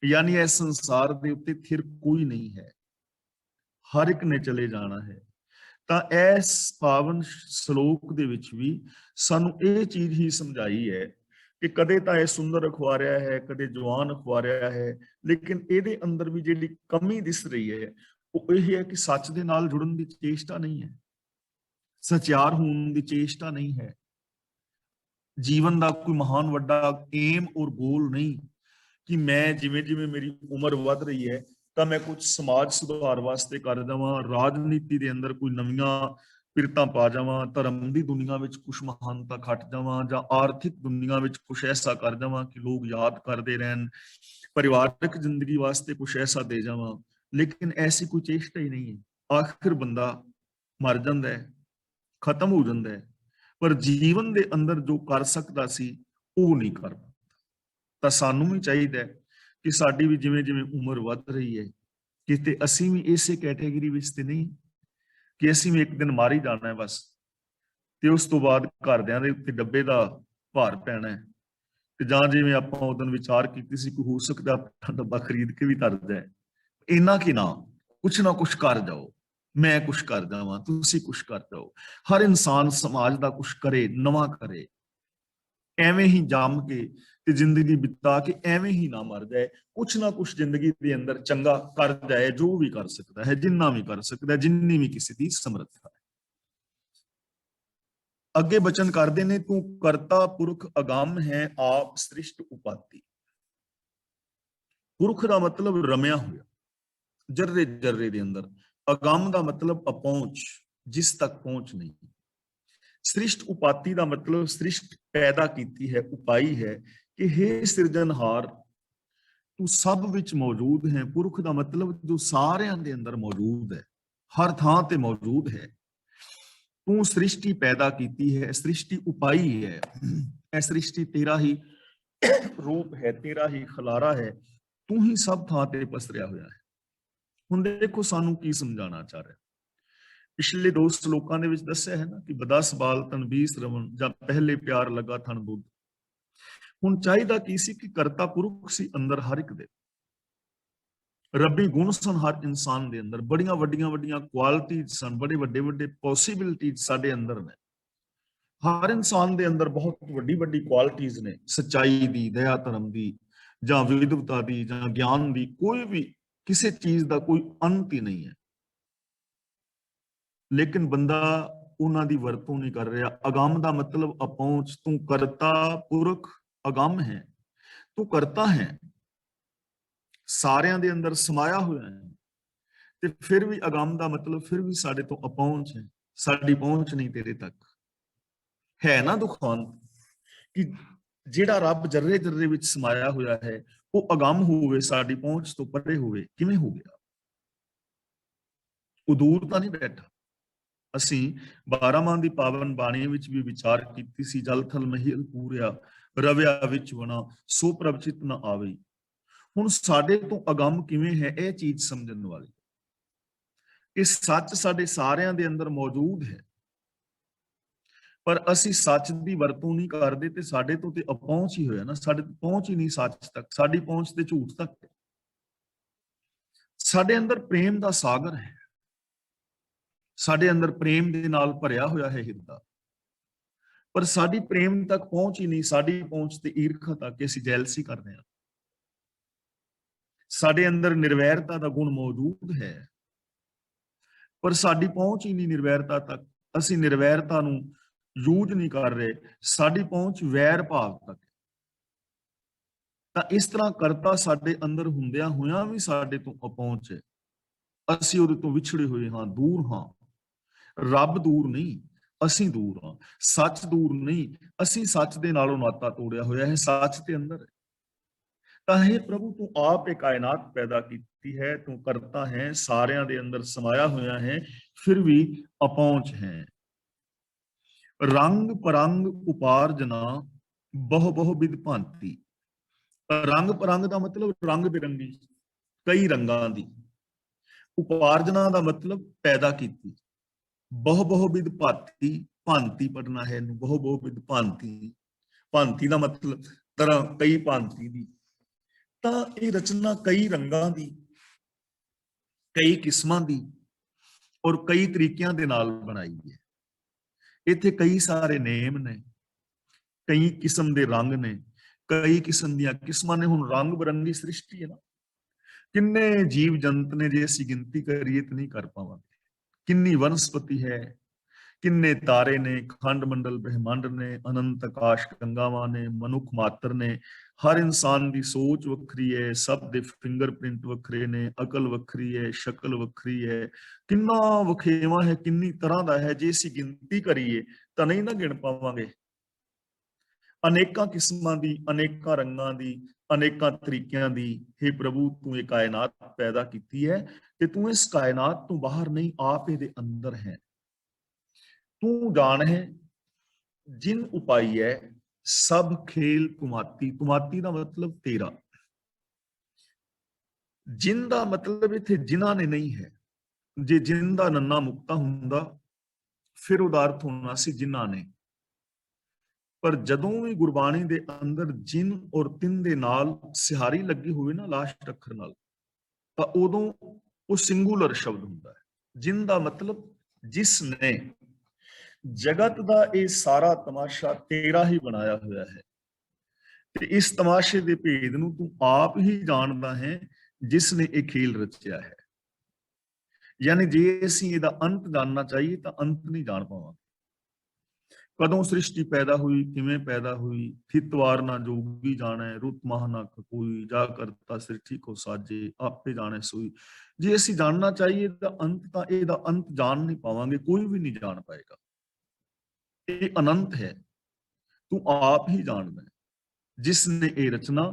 यानी इस संसार के उत्ते थिर कोई नहीं है, हर एक ने चले जाना है। ਤਾਂ ਇਸ ਪਾਵਨ ਸ਼ਲੋਕ ਦੇ ਵਿੱਚ ਵੀ ਸਾਨੂੰ ਇਹ ਚੀਜ਼ ਹੀ ਸਮਝਾਈ ਹੈ ਕਿ ਕਦੇ ਤਾਂ ਇਹ ਸੁੰਦਰ ਅਖਵਾਰਿਆ ਹੈ, ਕਦੇ ਜਵਾਨ ਅਖਵਾਰਿਆ ਹੈ, ਲੇਕਿਨ ਇਹਦੇ ਅੰਦਰ ਵੀ ਜਿਹੜੀ ਕਮੀ ਦਿਸ ਰਹੀ ਹੈ ਉਹ ਇਹ ਹੈ ਕਿ ਸੱਚ ਦੇ ਨਾਲ ਜੁੜਨ ਦੀ ਚੇਸ਼ਟਾ ਨਹੀਂ ਹੈ, ਸਚਿਆਰ ਹੋਣ ਦੀ ਚੇਸ਼ਟਾ ਨਹੀਂ ਹੈ, ਜੀਵਨ ਦਾ ਕੋਈ ਮਹਾਨ ਵੱਡਾ ਏਮ ਔਰ ਗੋਲ ਨਹੀਂ ਕਿ ਮੈਂ ਜਿਵੇਂ ਜਿਵੇਂ ਮੇਰੀ ਉਮਰ ਵੱਧ ਰਹੀ ਹੈ ਤਾਂ ਮੈਂ ਕੁਝ ਸਮਾਜ ਸੁਧਾਰ ਵਾਸਤੇ ਕਰ ਜਾਵਾਂ, ਰਾਜਨੀਤੀ ਦੇ ਅੰਦਰ ਕੋਈ ਨਵੀਆਂ ਪਿਰਤਾਂ ਪਾ ਜਾਵਾਂ, ਧਰਮ ਦੀ ਦੁਨੀਆ ਵਿੱਚ ਕੁਝ ਮਹਾਨਤਾ ਖੱਟ ਜਾਵਾਂ, ਜਾਂ ਆਰਥਿਕ ਦੁਨੀਆ ਵਿੱਚ ਕੁਝ ਐਸਾ ਕਰ ਜਾਵਾਂ ਕਿ ਲੋਕ ਯਾਦ ਕਰਦੇ ਰਹਿਣ, ਪਰਿਵਾਰਕ ਜ਼ਿੰਦਗੀ ਵਾਸਤੇ ਕੁਝ ਐਸਾ ਦੇ ਜਾਵਾਂ, ਲੇਕਿਨ ਐਸੀ ਕੋਈ ਚੇਸ਼ਟਾ ਹੀ ਨਹੀਂ ਹੈ। ਆਖਿਰ ਬੰਦਾ ਮਰ ਜਾਂਦਾ ਹੈ, ਖਤਮ ਹੋ ਜਾਂਦਾ ਹੈ, ਪਰ ਜੀਵਨ ਦੇ ਅੰਦਰ ਜੋ ਕਰ ਸਕਦਾ ਸੀ ਉਹ ਨਹੀਂ ਕਰ ਪਾਉਂਦਾ। ਤਾਂ ਸਾਨੂੰ ਵੀ ਚਾਹੀਦਾ ਹੈ ਕਿ ਸਾਡੀ ਵੀ ਜਿਵੇਂ ਜਿਵੇਂ ਉਮਰ ਵੱਧ ਰਹੀ ਹੈ ਕਿਤੇ ਅਸੀਂ ਵੀ ਇਸੇ ਕੈਟੇਗਰੀ ਵਿੱਚ ਤੇ ਨਹੀਂ ਕਿ ਅਸੀਂ ਵੀ ਇੱਕ ਦਿਨ ਮਾਰ ਹੀ ਜਾਣਾ ਹੈ ਬਸ, ਤੇ ਉਸ ਤੋਂ ਬਾਅਦ ਘਰਦਿਆਂ ਦੇ ਉੱਤੇ ਡੱਬੇ ਦਾ ਭਾਰ ਪੈਣਾ ਹੈ, ਤੇ ਜਾਂ ਜਿਵੇਂ ਆਪਾਂ ਉਦੋਂ ਵਿਚਾਰ ਕੀਤੀ ਸੀ ਕਿ ਹੋ ਸਕਦਾ ਆਪਣਾ ਡੱਬਾ ਖਰੀਦ ਕੇ ਵੀ ਧਰ ਜਾਏ। ਇੰਨਾ ਕਿ ਨਾ ਕੁਛ ਨਾ ਕੁਛ ਕਰ ਜਾਓ, ਮੈਂ ਕੁਛ ਕਰ ਜਾਵਾਂ, ਤੁਸੀਂ ਕੁਛ ਕਰ ਜਾਓ, ਹਰ ਇਨਸਾਨ ਸਮਾਜ ਦਾ ਕੁਛ ਕਰੇ, ਨਵਾਂ ਕਰੇ, ਐਵੇਂ ਹੀ ਜੰਮ ਕੇ ਤੇ ਜ਼ਿੰਦਗੀ ਬਿਤਾ ਕੇ ਐਵੇਂ ਹੀ ਨਾ ਮਰ ਜਾਏ, ਕੁਛ ਨਾ ਕੁਛ ਜ਼ਿੰਦਗੀ ਦੇ ਅੰਦਰ ਚੰਗਾ ਕਰ ਜਾਏ, ਜੋ ਵੀ ਕਰ ਸਕਦਾ ਹੈ, ਜਿੰਨਾ ਵੀ ਕਰ ਸਕਦਾ, ਜਿੰਨੀ ਵੀ ਕਿਸੇ ਦੀ ਸਮਰੱਥਾ ਹੈ। ਅੱਗੇ ਬਚਨ ਕਰਦੇ ਨੇ, ਤੂੰ ਕਰਤਾ ਪੁਰਖ ਅਗੰਮ ਹੈ, ਆਪ ਸ੍ਰਿਸ਼ਟ ਉਪਾਤੀ। ਪੁਰਖ ਦਾ ਮਤਲਬ ਰਮਿਆ ਹੋਇਆ, ਜਰਰੇ ਜਰਰੇ ਦੇ ਅੰਦਰ। ਅਗੰਮ ਦਾ ਮਤਲਬ ਅਪਹੁੰਚ, ਜਿਸ ਤੱਕ ਪਹੁੰਚ ਨਹੀਂ। ਸ੍ਰਿਸ਼ਟ ਉਪਾਤੀ ਦਾ ਮਤਲਬ ਸ੍ਰਿਸ਼ਟ ਪੈਦਾ ਕੀਤੀ ਹੈ, ਉਪਾਈ ਹੈ ਕਿ हे ਸਿਰਜਣਹਾਰ ਤੂੰ ਸਭ ਵਿੱਚ ਮੌਜੂਦ ਹੈ। ਪੁਰਖ ਦਾ ਮਤਲਬ ਜੋ ਸਾਰਿਆਂ ਦੇ ਅੰਦਰ ਮੌਜੂਦ ਹੈ, ਹਰ ਥਾਂ ਤੇ ਮੌਜੂਦ ਹੈ। ਤੂੰ ਸ੍ਰਿਸ਼ਟੀ ਪੈਦਾ ਕੀਤੀ ਹੈ, ਸ੍ਰਿਸ਼ਟੀ ਉਪਾਈ ਹੈ, ਇਹ ਸ੍ਰਿਸ਼ਟੀ ਤੇਰਾ ਹੀ ਰੂਪ ਹੈ, ਤੇਰਾ ਹੀ ਖਲਾਰਾ ਹੈ, ਤੂੰ ਹੀ ਸਭ ਥਾਂ ਤੇ ਪਸਰਿਆ ਹੋਇਆ ਹੈ। ਹੁਣ ਦੇਖੋ ਸਾਨੂੰ ਕੀ ਸਮਝਾਉਣਾ ਚਾਹ ਰਿਹਾ। ਪਿਛਲੇ 2 ਸ਼ਲੋਕਾਂ ਦੇ ਵਿੱਚ ਦੱਸਿਆ ਹੈ ਨਾ ਕਿ ਬਦਸ ਬਾਲ ਤਨ 20 ਰਵਣ, ਜਾਂ ਪਹਿਲੇ ਪਿਆਰ ਲੱਗਾ ਥਣ ਬੁੱਧ। ਹੁਣ ਚਾਹੀਦਾ ਕੀ ਸੀ ਕਿ ਕਰਤਾ ਪੁਰਖ ਸੀ ਅੰਦਰ ਹਰ ਇੱਕ ਦੇ, ਰੱਬੀ ਗੁਣ ਸਨ ਹਰ ਇਨਸਾਨ ਦੇ ਅੰਦਰ, ਬੜੀਆਂ ਵੱਡੀਆਂ ਵੱਡੀਆਂ ਕੁਆਲਿਟੀਜ਼ ਸਨ, ਬੜੇ ਵੱਡੇ ਵੱਡੇ ਪੋਸੀਬਿਲਿਟੀਜ਼ ਸਾਡੇ ਅੰਦਰ ਨੇ। ਹਰ ਇਨਸਾਨ ਦੇ ਅੰਦਰ ਬਹੁਤ ਵੱਡੀ ਵੱਡੀ ਕੁਆਲਿਟੀਜ਼ ਨੇ, ਸੱਚਾਈ ਦੀ, ਦਇਆ ਧਰਮ ਦੀ, ਜਾਂ ਵਿਦਵਤਾ ਦੀ, ਜਾਂ ਗਿਆਨ ਦੀ। ਕੋਈ ਵੀ ਕਿਸੇ ਚੀਜ਼ ਦਾ ਕੋਈ ਅੰਤ ਹੀ ਨਹੀਂ ਹੈ, ਲੇਕਿਨ ਬੰਦਾ ਉਹਨਾਂ ਦੀ ਵਰਤੋਂ ਨਹੀਂ ਕਰ ਰਿਹਾ। ਅਗੰਮ ਦਾ ਮਤਲਬ ਅਪਹੁੰਚ। ਤੂੰ ਕਰਤਾ ਪੁਰਖ ਅਗੰਮ ਹੈ, ਤੂੰ ਕਰਤਾ ਹੈ, ਸਾਰਿਆਂ ਦੇ ਅੰਦਰ ਸਮਾਇਆ ਹੋਇਆ ਹੈ, ਤੇ ਫਿਰ ਵੀ ਅਗੰਮ ਦਾ ਮਤਲਬ ਫਿਰ ਵੀ ਸਾਡੇ ਤੋਂ ਅਪਹੁੰਚ ਹੈ, ਸਾਡੀ ਪਹੁੰਚ ਨਹੀਂ ਤੇਰੇ ਤੱਕ ਹੈ। ਨਾ ਦੁਖਾਂਤ ਕਿ ਜਿਹੜਾ ਰੱਬ ਜਰਰੇ ਜਰਰੇ ਵਿੱਚ ਸਮਾਇਆ ਹੋਇਆ ਹੈ ਉਹ ਅਗੰਮ ਹੋਵੇ, ਸਾਡੀ ਪਹੁੰਚ ਤੋਂ ਪਰੇ ਹੋਵੇ। ਕਿਵੇਂ ਹੋ ਗਿਆ? ਉਹ ਦੂਰ ਤਾਂ ਨਹੀਂ ਬੈਠਾ। ਅਸੀਂ 12 ਮਾਹ ਦੀ ਪਾਵਨ ਬਾਣੀ ਵਿੱਚ ਵੀ ਵਿਚਾਰ ਕੀਤੀ ਸੀ, ਜਲ ਥਲ ਮਹੀਲ ਪੂਰਿਆ ਰਵਿਆ ਵਿੱਚ ਬਣਾ ਸੋ ਪ੍ਰਭ ਚਿਤ ਨਾ ਆਵੇ। ਹੁਣ ਸਾਡੇ ਤੋਂ ਅਗੰਮ ਕਿਵੇਂ ਹੈ, ਇਹ ਚੀਜ਼ ਸਮਝਣ ਵਾਲੀ। ਇਹ ਸੱਚ ਸਾਡੇ ਸਾਰਿਆਂ ਦੇ ਅੰਦਰ ਮੌਜੂਦ ਹੈ, ਪਰ ਅਸੀਂ ਸੱਚ ਦੀ ਵਰਤੋਂ ਨਹੀਂ ਕਰਦੇ ਤੇ ਸਾਡੇ ਤੋਂ ਤੇ ਅਪਹੁੰਚ ਹੀ ਹੋਇਆ ਨਾ। ਸਾਡੇ ਤੋਂ ਪਹੁੰਚ ਹੀ ਨਹੀਂ ਸੱਚ ਤੱਕ, ਸਾਡੀ ਪਹੁੰਚ ਤੇ ਝੂਠ ਤੱਕ ਹੈ। ਸਾਡੇ ਅੰਦਰ ਪ੍ਰੇਮ ਦਾ ਸਾਗਰ ਹੈ, ਸਾਡੇ ਅੰਦਰ ਪ੍ਰੇਮ ਦੇ ਨਾਲ ਭਰਿਆ ਹੋਇਆ ਹੈ ਹਿਰਦਾ, ਪਰ ਸਾਡੀ ਪ੍ਰੇਮ ਤੱਕ ਪਹੁੰਚ ਹੀ ਨਹੀਂ। ਸਾਡੀ ਪਹੁੰਚ ਤੇ ਈਰਖਾ ਤੱਕ, ਅਸੀਂ ਜੈਲਸੀ ਕਰਦੇ ਹਾਂ। ਸਾਡੇ ਅੰਦਰ ਨਿਰਵੈਰਤਾ ਦਾ ਗੁਣ ਮੌਜੂਦ ਹੈ, ਪਰ ਸਾਡੀ ਪਹੁੰਚ ਹੀ ਨਹੀਂ ਨਿਰਵੈਰਤਾ ਤੱਕ। ਅਸੀਂ ਨਿਰਵੈਰਤਾ ਨੂੰ ਯੂਜ਼ ਨਹੀਂ ਕਰ ਰਹੇ, ਸਾਡੀ ਪਹੁੰਚ ਵੈਰ ਭਾਵ ਤੱਕ। ਤਾਂ ਇਸ ਤਰ੍ਹਾਂ ਕਰਤਾ ਸਾਡੇ ਅੰਦਰ ਹੁੰਦਿਆਂ ਹੋਇਆਂ ਵੀ ਸਾਡੇ ਤੋਂ ਅਪਹੁੰਚ ਹੈ। ਅਸੀਂ ਉਹਦੇ ਤੋਂ ਵਿਛੜੇ ਹੋਏ ਹਾਂ, ਦੂਰ ਹਾਂ। ਰੱਬ ਦੂਰ ਨਹੀਂ, ਅਸੀਂ ਦੂਰ ਹਾਂ। ਸੱਚ ਦੂਰ ਨਹੀਂ, ਅਸੀਂ ਸੱਚ ਦੇ ਨਾਲੋਂ ਨਾਤਾ ਤੋੜਿਆ ਹੋਇਆ ਹੈ, ਸੱਚ ਦੇ ਅੰਦਰ ਹੈ। ਤਾਂ ਇਹ ਪ੍ਰਭੂ ਤੂੰ ਆਪ ਇਹ ਕਾਇਨਾਤ ਪੈਦਾ ਕੀਤੀ ਹੈ, ਤੂੰ ਕਰਤਾ ਹੈ, ਸਾਰਿਆਂ ਦੇ ਅੰਦਰ ਸਮਾਇਆ ਹੋਇਆ ਹੈ, ਫਿਰ ਵੀ ਅਪਹੁੰਚ ਹੈ। ਰੰਗ ਪਰੰਗ ਉਪਾਰਜਨਾ ਬਹੁ ਬਹੁ ਵਿਧ ਭਾਂਤੀ। ਰੰਗ ਪਰੰਗ ਦਾ ਮਤਲਬ ਰੰਗ ਬਿਰੰਗੀ, ਕਈ ਰੰਗਾਂ ਦੀ। ਉਪਾਰਜਨਾ ਦਾ ਮਤਲਬ ਪੈਦਾ ਕੀਤੀ। ਬਹੁ ਬਹੁ ਵਿਧ ਭਾਂਤੀ, ਭਾਂਤੀ ਪੜਨਾ ਹੈ ਇਹਨੂੰ, ਬਹੁ ਬਹੁ ਵਿਧ ਭਾਂਤੀ। ਭਾਂਤੀ ਦਾ ਮਤਲਬ ਤਰ੍ਹਾਂ, ਕਈ ਭਾਂਤੀ ਦੀ। ਤਾਂ ਇਹ ਰਚਨਾ ਕਈ ਰੰਗਾਂ ਦੀ, ਕਈ ਕਿਸਮਾਂ ਦੀ ਔਰ ਕਈ ਤਰੀਕਿਆਂ ਦੇ ਨਾਲ ਬਣਾਈ ਹੈ। ਇੱਥੇ ਕਈ ਸਾਰੇ ਨੇਮ ਨੇ, ਕਈ ਕਿਸਮ ਦੇ ਰੰਗ ਨੇ, ਕਈ ਕਿਸਮ ਦੀਆਂ ਕਿਸਮਾਂ ਨੇ। ਹੁਣ ਰੰਗ ਬਰੰਗੀ ਸ੍ਰਿਸ਼ਟੀ ਹੈ ਨਾ, ਕਿੰਨੇ ਜੀਵ ਜੰਤ ਨੇ, ਜੇ ਅਸੀਂ ਗਿਣਤੀ ਕਰੀਏ ਤਾਂ ਨਹੀਂ ਕਰ ਪਾਵਾਂਗੇ। ਕਿੰਨੀ ਵਨਸਪਤੀ ਹੈ, ਕਿੰਨੇ ਤਾਰੇ ਨੇ, ਖੰਡ ਮੰਡਲ ਬ੍ਰਹਿਮੰਡ ਨੇ, ਅਨੰਤ ਆਕਾਸ਼ ਗੰਗਾਵਾਂ ਨੇ, ਮਨੁੱਖ ਮਾਤਰ ਨੇ। ਹਰ ਇਨਸਾਨ ਦੀ ਸੋਚ ਵੱਖਰੀ ਹੈ, ਸਭ ਦੇ ਫਿੰਗਰਪ੍ਰਿੰਟ ਵੱਖਰੇ ਨੇ, ਅਕਲ ਵੱਖਰੀ ਹੈ, ਸ਼ਕਲ ਵੱਖਰੀ ਹੈ। ਕਿੰਨਾ ਵਖੇਵਾ ਹੈ, ਕਿੰਨੀ ਤਰ੍ਹਾਂ ਦਾ ਹੈ, ਜੇ ਅਸੀਂ ਗਿਣਤੀ ਕਰੀਏ ਤਾਂ ਨਹੀਂ ਨਾ ਗਿਣ ਪਾਵਾਂਗੇ। ਅਨੇਕਾਂ ਕਿਸਮਾਂ ਦੀ, ਅਨੇਕਾਂ ਰੰਗਾਂ ਦੀ, ਅਨੇਕਾਂ ਤਰੀਕਿਆਂ ਦੀ। हे ਪ੍ਰਭੂ ਤੂੰ ਇਹ ਕਾਇਨਾਤ ਪੈਦਾ ਕੀਤੀ ਹੈ ਤੇ ਤੂੰ ਇਸ ਕਾਇਨਾਤ ਤੋਂ ਬਾਹਰ ਨਹੀਂ, ਆਪ ਇਹਦੇ ਅੰਦਰ ਹੈ। ਤੂੰ ਜਾਣ ਹੈ ਜਿਨ ਉਪਾਈ ਹੈ ਸਭ ਖੇਲ ਤੁਮਾਤੀ। ਤੁਮਾਤੀ ਦਾ ਮਤਲਬ ਤੇਰਾ। ਜਿਨ ਦਾ ਮਤਲਬ ਇੱਥੇ ਜਿਨ੍ਹਾਂ ਨੇ ਨਹੀਂ ਹੈ। ਜੇ ਜਿਨ ਦਾ ਨੰਨਾ ਮੁਕਤਾ ਹੁੰਦਾ ਫਿਰ ਉਹਦਾ ਅਰਥ ਹੋਣਾ ਸੀ ਜਿਨ੍ਹਾਂ ਨੇ। ਪਰ ਜਦੋਂ ਵੀ ਗੁਰਬਾਣੀ ਦੇ ਅੰਦਰ ਜਿਨ ਔਰ ਤਿੰਨ ਦੇ ਨਾਲ ਸਿਹਾਰੀ ਲੱਗੀ ਹੋਵੇ ਨਾ ਲਾਸਟ ਅੱਖਰ ਨਾਲ, ਤਾਂ ਉਦੋਂ ਉਹ ਸਿੰਗੂਲਰ ਸ਼ਬਦ ਹੁੰਦਾ ਹੈ। ਜਿਨ ਦਾ ਮਤਲਬ ਜਿਸ ਨੇ। ਜਗਤ ਦਾ ਇਹ ਸਾਰਾ ਤਮਾਸ਼ਾ ਤੇਰਾ ਹੀ ਬਣਾਇਆ ਹੋਇਆ ਹੈ ਤੇ ਇਸ ਤਮਾਸ਼ੇ ਦੇ ਭੇਦ ਨੂੰ ਤੂੰ ਆਪ ਹੀ ਜਾਣਦਾ ਹੈ, ਜਿਸ ਨੇ ਇਹ ਖੇਲ ਰਚਿਆ ਹੈ। ਯਾਨੀ ਜੇ ਅਸੀਂ ਇਹਦਾ ਅੰਤ ਜਾਣਨਾ ਚਾਹੀਏ ਤਾਂ ਅੰਤ ਨਹੀਂ ਜਾਣ ਪਾਵਾਂਗੇ। ਕਦੋਂ ਸ੍ਰਿਸ਼ਟੀ ਪੈਦਾ ਹੋਈ, ਕਿਵੇਂ ਪੈਦਾ ਹੋਈ, ਥਿਤਵਾਰ ਨਾ ਜੋਗੀ ਜਾਣੈ, ਰੁੱਤ ਮਾਹ ਨਾ ਕੋਈ, ਜਾ ਕਰਤਾ ਸ੍ਰਿਸ਼ਟੀ ਕੋ ਸਾਜੇ, ਆਪੇ ਜਾਣੈ ਸੋਈ। ਜੇ ਅਸੀਂ ਜਾਣਨਾ ਚਾਹੀਏ ਤਾਂ ਅੰਤ, ਤਾਂ ਇਹਦਾ ਅੰਤ ਜਾਣ ਨਹੀਂ ਪਾਵਾਂਗੇ, ਕੋਈ ਵੀ ਨਹੀਂ ਜਾਣ ਪਾਏਗਾ। ਇਹ ਅਨੰਤ ਹੈ, ਤੂੰ ਆਪ ਹੀ ਜਾਣਦਾ ਹੈ, ਜਿਸ ਨੇ ਇਹ ਰਚਨਾ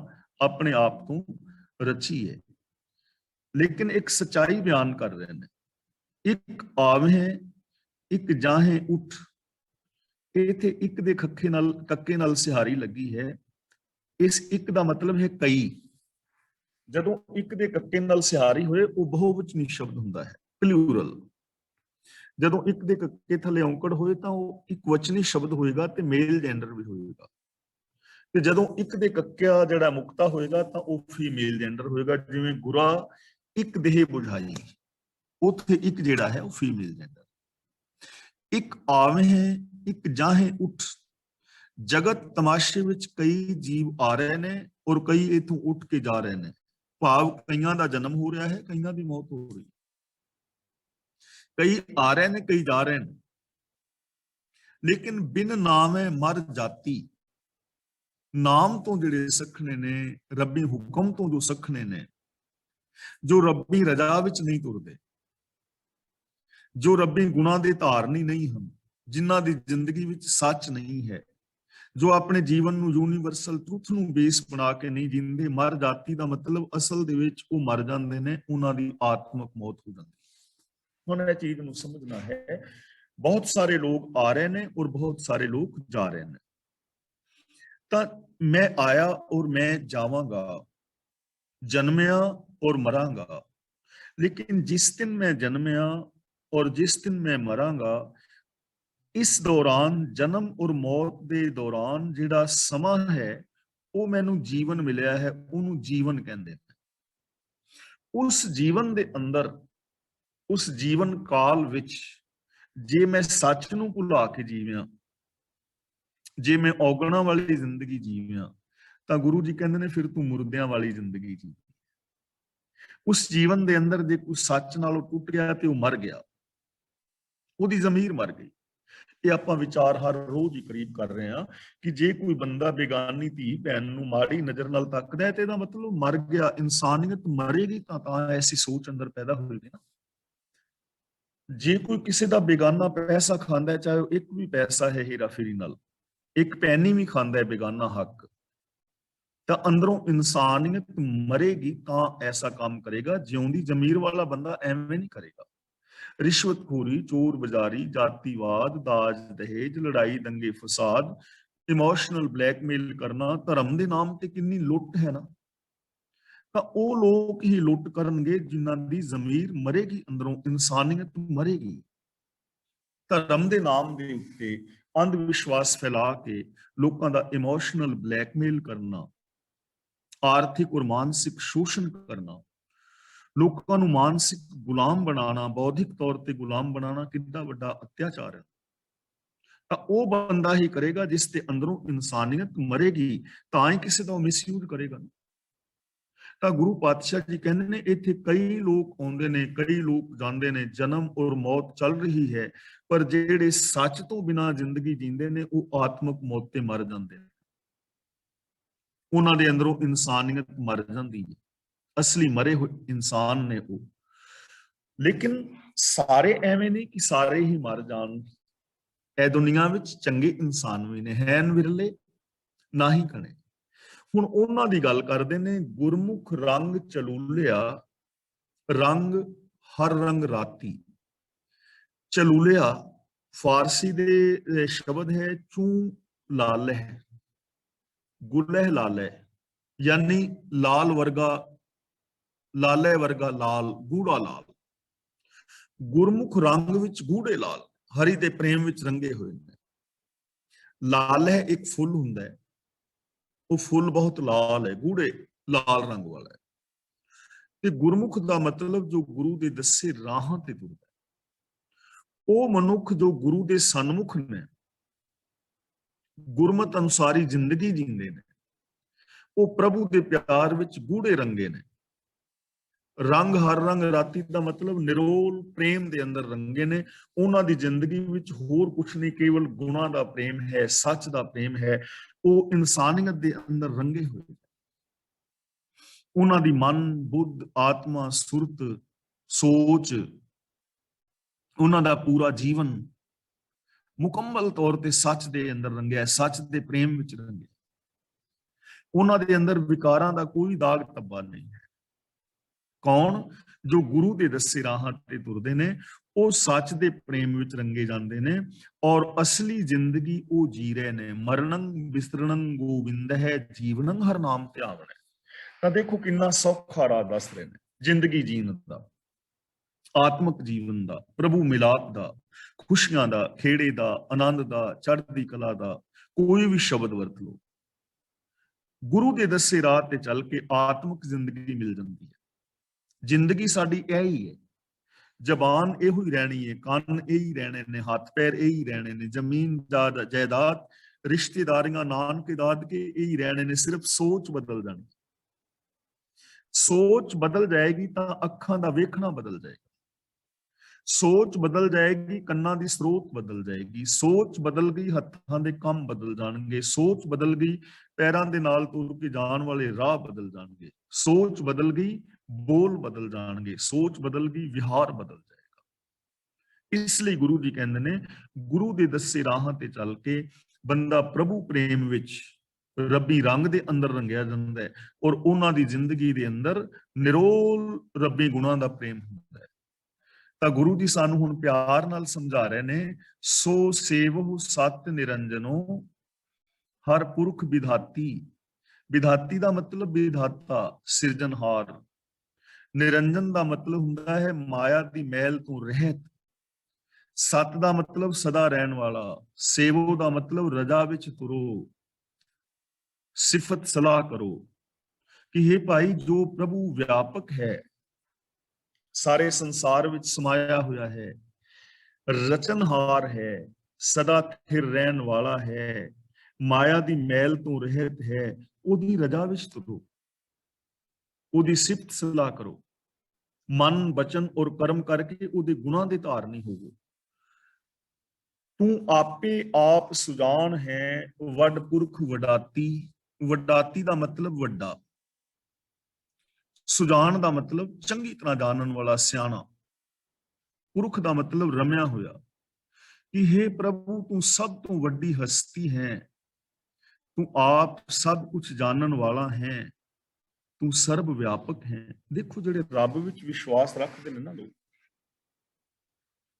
ਆਪਣੇ ਆਪ ਤੋਂ ਰਚੀ ਹੈ। ਲੇਕਿਨ ਇੱਕ ਸਚਾਈ ਬਿਆਨ ਕਰ ਰਹੇ ਨੇ, ਇੱਕ ਆਵੇਂ ਇੱਕ ਜਾਹੇ ਉੱਠ। ਇੱਥੇ ਇੱਕ ਦੇ ਕੱਕੇ ਨਾਲ ਸਿਹਾਰੀ ਲੱਗੀ ਹੈ। ਇਸ ਇੱਕ ਦਾ ਮਤਲਬ ਹੈ ਕਈ। ਜਦੋਂ ਇੱਕ ਦੇ ਕੱਕੇ ਨਾਲ ਸਿਹਾਰੀ ਹੋਏ ਉਹ ਬਹੁਵਚਨੀ ਸ਼ਬਦ ਹੁੰਦਾ ਹੈ, ਪਲੂਰਲ। ਜਦੋਂ ਇੱਕ ਦੇ ਕੱਕੇ ਥੱਲੇ ਔਂਕੜ ਹੋਏ ਤਾਂ ਉਹ ਇੱਕ ਵਚਨੀ ਸ਼ਬਦ ਹੋਏਗਾ ਤੇ ਮੇਲ ਜੈਂਡਰ ਵੀ ਹੋਏਗਾ। ਤੇ ਜਦੋਂ ਇੱਕ ਦੇ ਕੱਕਿਆ ਜਿਹੜਾ ਮੁਕਤਾ ਹੋਏਗਾ ਤਾਂ ਉਹ ਫੀਮੇਲ ਜੈਂਡਰ ਹੋਏਗਾ। ਜਿਵੇਂ ਗੁਰਾ ਇੱਕ ਦੇਹ ਬੁਝਾਈ, ਉੱਥੇ ਇੱਕ ਜਿਹੜਾ ਹੈ ਉਹ ਫੀਮੇਲ ਜੈਂਡਰ। ਇੱਕ ਆਵੇਂ ਇੱਕ ਜਾਹੇ ਉੱਠ, ਜਗਤ ਤਮਾਸ਼ੇ ਵਿੱਚ ਕਈ ਜੀਵ ਆ ਰਹੇ ਨੇ ਔਰ ਕਈ ਇਥੋਂ ਉੱਠ ਕੇ ਜਾ ਰਹੇ ਨੇ। ਭਾਵ ਕਈਆਂ ਦਾ ਜਨਮ ਹੋ ਰਿਹਾ ਹੈ, ਕਈਆਂ ਦੀ ਮੌਤ ਹੋ ਰਹੀ, ਕਈ ਆ ਰਹੇ ਨੇ, ਕਈ ਜਾ ਰਹੇ ਨੇ। ਲੇਕਿਨ ਬਿਨ ਨਾਮੇ ਮਰ ਜਾਤੀ, ਨਾਮ ਤੋਂ ਜਿਹੜੇ ਸਖਣੇ ਨੇ, ਰੱਬੀ ਹੁਕਮ ਤੋਂ ਜੋ ਸਖਣੇ ਨੇ, ਜੋ ਰੱਬੀ ਰਜ਼ਾ ਵਿੱਚ ਨਹੀਂ ਤੁਰਦੇ, ਜੋ ਰੱਬੀ ਗੁਨਾਹ ਦੇ ਧਾਰਨੀ ਨਹੀਂ ਹਨ, ਜਿਨ੍ਹਾਂ ਦੀ ਜ਼ਿੰਦਗੀ ਵਿੱਚ ਸੱਚ ਨਹੀਂ ਹੈ, ਜੋ ਆਪਣੇ ਜੀਵਨ ਨੂੰ ਯੂਨੀਵਰਸਲ ਟਰੂਥ ਨੂੰ ਬੇਸ ਬਣਾ ਕੇ ਨਹੀਂ ਜਿੰਦੇ, ਮਰ ਜਾਤੀ ਦਾ ਮਤਲਬ ਅਸਲ ਦੇ ਵਿੱਚ ਉਹ ਮਰ ਜਾਂਦੇ ਨੇ, ਉਹਨਾਂ ਦੀ ਆਤਮਕ ਮੌਤ ਹੋ ਜਾਂਦੀ। ਹੁਣ ਇਹ ਚੀਜ਼ ਨੂੰ ਸਮਝਣਾ ਹੈ। ਬਹੁਤ ਸਾਰੇ ਲੋਕ ਆ ਰਹੇ ਨੇ ਔਰ ਬਹੁਤ ਸਾਰੇ ਲੋਕ ਜਾ ਰਹੇ ਨੇ। ਤਾਂ ਮੈਂ ਆਇਆ ਔਰ ਮੈਂ ਜਾਵਾਂਗਾ, ਜਨਮਿਆ ਔਰ ਮਰਾਂਗਾ। ਲੇਕਿਨ ਜਿਸ ਦਿਨ ਮੈਂ ਜਨਮਿਆ ਔਰ ਜਿਸ ਦਿਨ ਮੈਂ ਮਰਾਂਗਾ, ਇਸ ਦੌਰਾਨ ਜਨਮ ਔਰ ਮੌਤ ਦੇ ਦੌਰਾਨ ਜਿਹੜਾ ਸਮਾਂ ਹੈ ਉਹ ਮੈਨੂੰ ਜੀਵਨ ਮਿਲਿਆ ਹੈ, ਉਹਨੂੰ ਜੀਵਨ ਕਹਿੰਦੇ ਨੇ। ਉਸ ਜੀਵਨ ਦੇ ਅੰਦਰ, ਉਸ ਜੀਵਨ ਕਾਲ ਵਿੱਚ ਜੇ ਮੈਂ ਸੱਚ ਨੂੰ ਭੁਲਾ ਕੇ ਜੀਵਿਆ, ਜੇ ਮੈਂ ਔਗਣਾਂ ਵਾਲੀ ਜ਼ਿੰਦਗੀ ਜੀਵਿਆ, ਤਾਂ ਗੁਰੂ ਜੀ ਕਹਿੰਦੇ ਨੇ ਫਿਰ ਤੂੰ ਮੁਰਦਿਆਂ ਵਾਲੀ ਜ਼ਿੰਦਗੀ ਜੀ। ਉਸ ਜੀਵਨ ਦੇ ਅੰਦਰ ਜੇ ਕੋਈ ਸੱਚ ਨਾਲੋਂ ਟੁੱਟ ਗਿਆ ਤੇ ਉਹ ਮਰ ਗਿਆ, ਉਹਦੀ ਜ਼ਮੀਰ ਮਰ ਗਈ। ਇਹ ਆਪਾਂ ਵਿਚਾਰ ਹਰ ਰੋਜ਼ ਹੀ ਕਰੀਬ ਕਰ ਰਹੇ ਹਾਂ ਕਿ ਜੇ ਕੋਈ ਬੰਦਾ ਬੇਗਾਨੀ ਧੀ ਭੈਣ ਨੂੰ ਮਾੜੀ ਨਜ਼ਰ ਨਾਲ ਤੱਕਦਾ ਹੈ ਤੇ ਇਹਦਾ ਮਤਲਬ ਮਰ ਗਿਆ। ਇਨਸਾਨੀਅਤ ਮਰੇਗੀ ਤਾਂ ਐਸੀ ਸੋਚ ਅੰਦਰ ਪੈਦਾ ਹੋਏਗੀ ਨਾ। ਜੇ ਕੋਈ ਕਿਸੇ ਦਾ ਬੇਗਾਨਾ ਪੈਸਾ ਖਾਂਦਾ ਹੈ, ਚਾਹੇ ਉਹ ਇੱਕ ਵੀ ਪੈਸਾ ਹੈ ਹੀਰਾ ਫੇਰੀ ਨਾਲ, ਇੱਕ ਪੈਨੀ ਵੀ ਖਾਂਦਾ ਹੈ ਬੇਗਾਨਾ ਹੱਕ, ਤਾਂ ਅੰਦਰੋਂ ਇਨਸਾਨੀਅਤ ਮਰੇਗੀ ਤਾਂ ਐਸਾ ਕੰਮ ਕਰੇਗਾ। ਜਿਉਂਦੀ ਜ਼ਮੀਰ ਵਾਲਾ ਬੰਦਾ ਐਵੇਂ ਨਹੀਂ ਕਰੇਗਾ। ਰਿਸ਼ਵਤਖੋਰੀ, ਚੋਰ ਬਾਜ਼ਾਰੀ, ਜਾਤੀਵਾਦ, ਦਾਜ ਦਹੇਜ, ਲੜਾਈ ਦੰਗੇ ਫਸਾਦ, ਇਮੋਸ਼ਨਲ ਬਲੈਕਮੇਲ ਕਰਨਾ, ਧਰਮ ਦੇ ਨਾਮ ਤੇ ਕਿੰਨੀ ਲੁੱਟ ਹੈ ਨਾ। ਤਾਂ ਉਹ ਲੋਕ ਹੀ ਲੁੱਟ ਕਰਨਗੇ ਜਿਨ੍ਹਾਂ ਦੀ ਜ਼ਮੀਰ ਮਰੇਗੀ, ਅੰਦਰੋਂ ਇਨਸਾਨੀਅਤ ਮਰੇਗੀ। ਧਰਮ ਦੇ ਨਾਮ ਦੇ ਉੱਤੇ ਅੰਧ ਵਿਸ਼ਵਾਸ ਫੈਲਾ ਕੇ ਲੋਕਾਂ ਦਾ ਇਮੋਸ਼ਨਲ ਬਲੈਕਮੇਲ ਕਰਨਾ, ਆਰਥਿਕ ਔਰ ਮਾਨਸਿਕ ਸ਼ੋਸ਼ਣ ਕਰਨਾ, ਲੋਕਾਂ ਨੂੰ ਮਾਨਸਿਕ ਗੁਲਾਮ ਬਣਾਉਣਾ, ਬੌਧਿਕ ਤੌਰ ਤੇ ਗੁਲਾਮ ਬਣਾਉਣਾ ਕਿੰਨਾ ਵੱਡਾ ਅਤਿਆਚਾਰ ਹੈ। ਤਾਂ ਉਹ ਬੰਦਾ ਹੀ ਕਰੇਗਾ ਜਿਸ ਦੇ ਅੰਦਰੋਂ ਇਨਸਾਨੀਅਤ ਮਰੇਗੀ, ਤਾਂ ਹੀ ਕਿਸੇ ਦਾ ਮਿਸਯੂਜ਼ ਕਰੇਗਾ। ਤਾਂ ਗੁਰੂ ਪਾਤਸ਼ਾਹ ਜੀ ਕਹਿੰਦੇ ਨੇ ਇੱਥੇ ਕਈ ਲੋਕ ਆਉਂਦੇ ਨੇ, ਕਈ ਲੋਕ ਜਾਂਦੇ ਨੇ, ਜਨਮ ਔਰ ਮੌਤ ਚੱਲ ਰਹੀ ਹੈ, ਪਰ ਜਿਹੜੇ ਸੱਚ ਤੋਂ ਬਿਨਾਂ ਜ਼ਿੰਦਗੀ ਜੀਂਦੇ ਨੇ ਉਹ ਆਤਮਕ ਮੌਤ ਤੇ ਮਰ ਜਾਂਦੇ ਨੇ। ਉਹਨਾਂ ਦੇ ਅੰਦਰੋਂ ਇਨਸਾਨੀਅਤ ਮਰ ਜਾਂਦੀ ਹੈ, ਅਸਲੀ ਮਰੇ ਹੋਏ ਇਨਸਾਨ ਨੇ ਉਹ। ਲੇਕਿਨ ਸਾਰੇ ਐਵੇਂ ਨਹੀਂ ਕਿ ਸਾਰੇ ਹੀ ਮਰ ਜਾਣ। ਇਹ ਦੁਨੀਆ ਵਿੱਚ ਚੰਗੇ ਇਨਸਾਨ ਵੀ ਨੇ, ਹੈਨ ਵਿਰਲੇ ਨਾ ਹੀ ਕਣੇ। ਹੁਣ ਉਹਨਾਂ ਦੀ ਗੱਲ ਕਰਦੇ ਨੇ, ਗੁਰਮੁਖ ਰੰਗ ਚਲੂਲਿਆ, ਰੰਗ ਹਰ ਰੰਗ ਰਾਤੀ। ਚਲੂਲਿਆ ਫਾਰਸੀ ਦੇ ਸ਼ਬਦ ਹੈ ਚੂ ਲਾਲਹ, ਗੁਲਹ ਲਾਲਹ, ਯਾਨੀ ਲਾਲ ਵਰਗਾ, ਲਾਲੇ ਵਰਗਾ ਲਾਲ, ਗੂੜਾ ਲਾਲ। ਗੁਰਮੁਖ ਰੰਗ ਵਿੱਚ ਗੂੜੇ ਲਾਲ, ਹਰੀ ਦੇ ਪ੍ਰੇਮ ਵਿੱਚ ਰੰਗੇ ਹੋਏ ਨੇ। ਲਾਲ ਹੈ ਇੱਕ ਫੁੱਲ ਹੁੰਦਾ ਹੈ, ਉਹ ਫੁੱਲ ਬਹੁਤ ਲਾਲ ਹੈ, ਗੂੜੇ ਲਾਲ ਰੰਗ ਵਾਲਾ ਹੈ। ਤੇ ਗੁਰਮੁਖ ਦਾ ਮਤਲਬ ਜੋ ਗੁਰੂ ਦੇ ਦੱਸੇ ਰਾਹਾਂ ਤੇ ਤੁਰਦਾ, ਉਹ ਮਨੁੱਖ ਜੋ ਗੁਰੂ ਦੇ ਸਨਮੁਖ ਨੇ, ਗੁਰਮਤ ਅਨੁਸਾਰੀ ਜ਼ਿੰਦਗੀ ਜੀਂਦੇ ਨੇ, ਉਹ ਪ੍ਰਭੂ ਦੇ ਪਿਆਰ ਵਿੱਚ ਗੂੜੇ ਰੰਗੇ ਨੇ। ਰੰਗ ਹਰ ਰੰਗ ਰਾਤੀ ਦਾ ਮਤਲਬ ਨਿਰੋਲ ਪ੍ਰੇਮ ਦੇ ਅੰਦਰ ਰੰਗੇ ਨੇ। ਉਹਨਾਂ ਦੀ ਜ਼ਿੰਦਗੀ ਵਿੱਚ ਹੋਰ ਕੁਛ ਨਹੀਂ, ਕੇਵਲ ਗੁਣਾਂ ਦਾ ਪ੍ਰੇਮ ਹੈ, ਸੱਚ ਦਾ ਪ੍ਰੇਮ ਹੈ। ਉਹ ਇਨਸਾਨੀਅਤ ਦੇ ਅੰਦਰ ਰੰਗੇ ਹੋਏ। ਉਹਨਾਂ ਦੀ ਮਨ, ਬੁੱਧ, ਆਤਮਾ, ਸੁਰਤ, ਸੋਚ, ਉਹਨਾਂ ਦਾ ਪੂਰਾ ਜੀਵਨ ਮੁਕੰਮਲ ਤੌਰ ਤੇ ਸੱਚ ਦੇ ਅੰਦਰ ਰੰਗਿਆ, ਸੱਚ ਦੇ ਪ੍ਰੇਮ ਵਿੱਚ ਰੰਗਿਆ। ਉਹਨਾਂ ਦੇ ਅੰਦਰ ਵਿਕਾਰਾਂ ਦਾ ਕੋਈ ਦਾਗ ਧੱਬਾ ਨਹੀਂ ਹੈ। ਕੌਣ? ਜੋ ਗੁਰੂ ਦੇ ਦੱਸੇ ਰਾਹਾਂ ਤੇ ਤੁਰਦੇ ਨੇ, ਉਹ ਸੱਚ ਦੇ ਪ੍ਰੇਮ ਵਿੱਚ ਰੰਗੇ ਜਾਂਦੇ ਨੇ ਔਰ ਅਸਲੀ ਜ਼ਿੰਦਗੀ ਉਹ ਜੀ ਰਹੇ ਨੇ। ਮਰਨੰ ਵਿਸਰਣੰ ਗੋਬਿੰਦ ਹੈ, ਜੀਵਨੰ ਹਰ ਨਾਮ ਧਿਆਵਣੈ। ਤਾਂ ਦੇਖੋ ਕਿੰਨਾ ਸੌਖਾ ਰਾਹ ਦੱਸ ਰਹੇ ਨੇ ਜ਼ਿੰਦਗੀ ਜੀਣ ਦਾ, ਆਤਮਕ ਜੀਵਨ ਦਾ, ਪ੍ਰਭੂ ਮਿਲਾਪ ਦਾ, ਖੁਸ਼ੀਆਂ ਦਾ, ਖੇੜੇ ਦਾ, ਆਨੰਦ ਦਾ, ਚੜ੍ਹਦੀ ਕਲਾ ਦਾ। ਕੋਈ ਵੀ ਸ਼ਬਦ ਵਰਤ ਲਓ, ਗੁਰੂ ਦੇ ਦੱਸੇ ਰਾਹ ਤੇ ਚੱਲ ਕੇ ਆਤਮਕ ਜ਼ਿੰਦਗੀ ਮਿਲ ਜਾਂਦੀ ਹੈ। ਜ਼ਿੰਦਗੀ ਸਾਡੀ ਇਹ ਹੀ ਹੈ। ਜ਼ਬਾਨ ਇਹੋ ਹੀ ਰਹਿਣੀ ਹੈ, ਕੰਨ ਇਹ ਹੀ ਰਹਿਣੇ ਨੇ, ਹੱਥ ਪੈਰ ਇਹ ਹੀ ਰਹਿਣੇ ਨੇ, ਜ਼ਮੀਨ ਜਾਇਦਾਦ, ਰਿਸ਼ਤੇਦਾਰੀਆਂ, ਨਾਨਕੇ ਦਾਦਕੇ ਇਹ ਹੀ ਰਹਿਣੇ ਨੇ। ਸਿਰਫ ਸੋਚ ਬਦਲ ਜਾਣੀ। ਸੋਚ ਬਦਲ ਜਾਏਗੀ ਤਾਂ ਅੱਖਾਂ ਦਾ ਵੇਖਣਾ ਬਦਲ ਜਾਏਗਾ। ਸੋਚ ਬਦਲ ਜਾਏਗੀ, ਕੰਨਾਂ ਦੀ ਸਰੋਤ ਬਦਲ ਜਾਏਗੀ। ਸੋਚ ਬਦਲ ਗਈ, ਹੱਥਾਂ ਦੇ ਕੰਮ ਬਦਲ ਜਾਣਗੇ। ਸੋਚ ਬਦਲ ਗਈ, ਪੈਰਾਂ ਦੇ ਨਾਲ ਤੁਰ ਕੇ ਜਾਣ ਵਾਲੇ ਰਾਹ ਬਦਲ ਜਾਣਗੇ। ਸੋਚ ਬਦਲ ਗਈ, ਬੋਲ ਬਦਲ ਜਾਣਗੇ। ਸੋਚ ਬਦਲ ਗਈ, ਵਿਹਾਰ ਬਦਲ ਜਾਏਗਾ। ਇਸ ਲਈ ਗੁਰੂ ਜੀ ਕਹਿੰਦੇ ਨੇ, ਗੁਰੂ ਦੇ ਦੱਸੇ ਰਾਹਾਂ ਤੇ ਚੱਲ ਕੇ ਬੰਦਾ ਪ੍ਰਭੂ ਪ੍ਰੇਮ ਵਿੱਚ, ਰੱਬੀ ਰੰਗ ਦੇ ਅੰਦਰ ਰੰਗਿਆ ਜਾਂਦਾ ਹੈ, ਔਰ ਉਹਨਾਂ ਦੀ ਜ਼ਿੰਦਗੀ ਦੇ ਅੰਦਰ ਨਿਰੋਲ ਰੱਬੀ ਗੁਣਾਂ ਦਾ ਪ੍ਰੇਮ ਹੁੰਦਾ ਹੈ। ਤਾਂ ਗੁਰੂ ਜੀ ਸਾਨੂੰ ਹੁਣ ਪਿਆਰ ਨਾਲ ਸਮਝਾ ਰਹੇ ਨੇ, ਸੋ ਸੇਵਹੁ ਸਤ ਨਿਰੰਜਨੋ ਹਰ ਪੁਰਖ ਵਿਧਾਤੀ। ਵਿਧਾਤੀ ਦਾ ਮਤਲਬ ਵਿਧਾਤਾ, ਸਿਰਜਣਹਾਰ। ਨਿਰੰਜਨ ਦਾ ਮਤਲਬ ਹੁੰਦਾ ਹੈ ਮਾਇਆ ਦੀ ਮੈਲ ਤੋਂ ਰਹਿਤ। ਸਤ ਦਾ ਮਤਲਬ ਸਦਾ ਰਹਿਣ ਵਾਲਾ। ਸੇਵੋ ਦਾ ਮਤਲਬ ਰਜਾ ਵਿੱਚ ਤੁਰੋ, ਸਿਫਤ ਸਲਾਹ ਕਰੋ ਕਿ ਇਹ ਭਾਈ ਜੋ ਪ੍ਰਭੂ ਵਿਆਪਕ ਹੈ, ਸਾਰੇ ਸੰਸਾਰ ਵਿੱਚ ਸਮਾਇਆ ਹੋਇਆ ਹੈ, ਰਚਨਹਾਰ ਹੈ, ਸਦਾ ਸਥਿਰ ਰਹਿਣ ਵਾਲਾ ਹੈ, ਮਾਇਆ ਦੀ ਮੈਲ ਤੋਂ ਰਹਿਤ ਹੈ, ਉਹਦੀ ਰਜਾ ਵਿੱਚ ਤੁਰੋ, ਉਹਦੀ ਸਿਫਤ ਸਲਾਹ ਕਰੋ। ਮਨ, ਬਚਨ ਔਰ ਕਰਮ ਕਰਕੇ ਉਹਦੇ ਗੁਣਾਂ ਦੇ ਧਾਰਨੀ ਹੋਵੋ। ਤੂੰ ਆਪੇ ਆਪ ਸੁਜਾਨ ਹੈ, ਵੱਡ ਪੁਰਖ ਵਡਾਤੀ। ਵਡਾਤੀ ਦਾ ਮਤਲਬ ਵੱਡਾ, ਸੁਜਾਨ ਦਾ ਮਤਲਬ ਚੰਗੀ ਤਰ੍ਹਾਂ ਜਾਣਨ ਵਾਲਾ, ਸਿਆਣਾ। ਪੁਰਖ ਦਾ ਮਤਲਬ ਰਮਿਆ ਹੋਇਆ। ਕਿ हे ਪ੍ਰਭੂ, ਤੂੰ ਸਭ ਤੋਂ ਵੱਡੀ ਹਸਤੀ ਹੈ, ਤੂੰ ਆਪ ਸਭ ਕੁਝ ਜਾਣਨ ਵਾਲਾ ਹੈ, ਤੂੰ ਸਰਬ ਵਿਆਪਕ ਹੈ। ਦੇਖੋ, ਜਿਹੜੇ ਰੱਬ ਵਿੱਚ ਵਿਸ਼ਵਾਸ ਰੱਖਦੇ ਨੇ ਨਾ ਲੋਕ,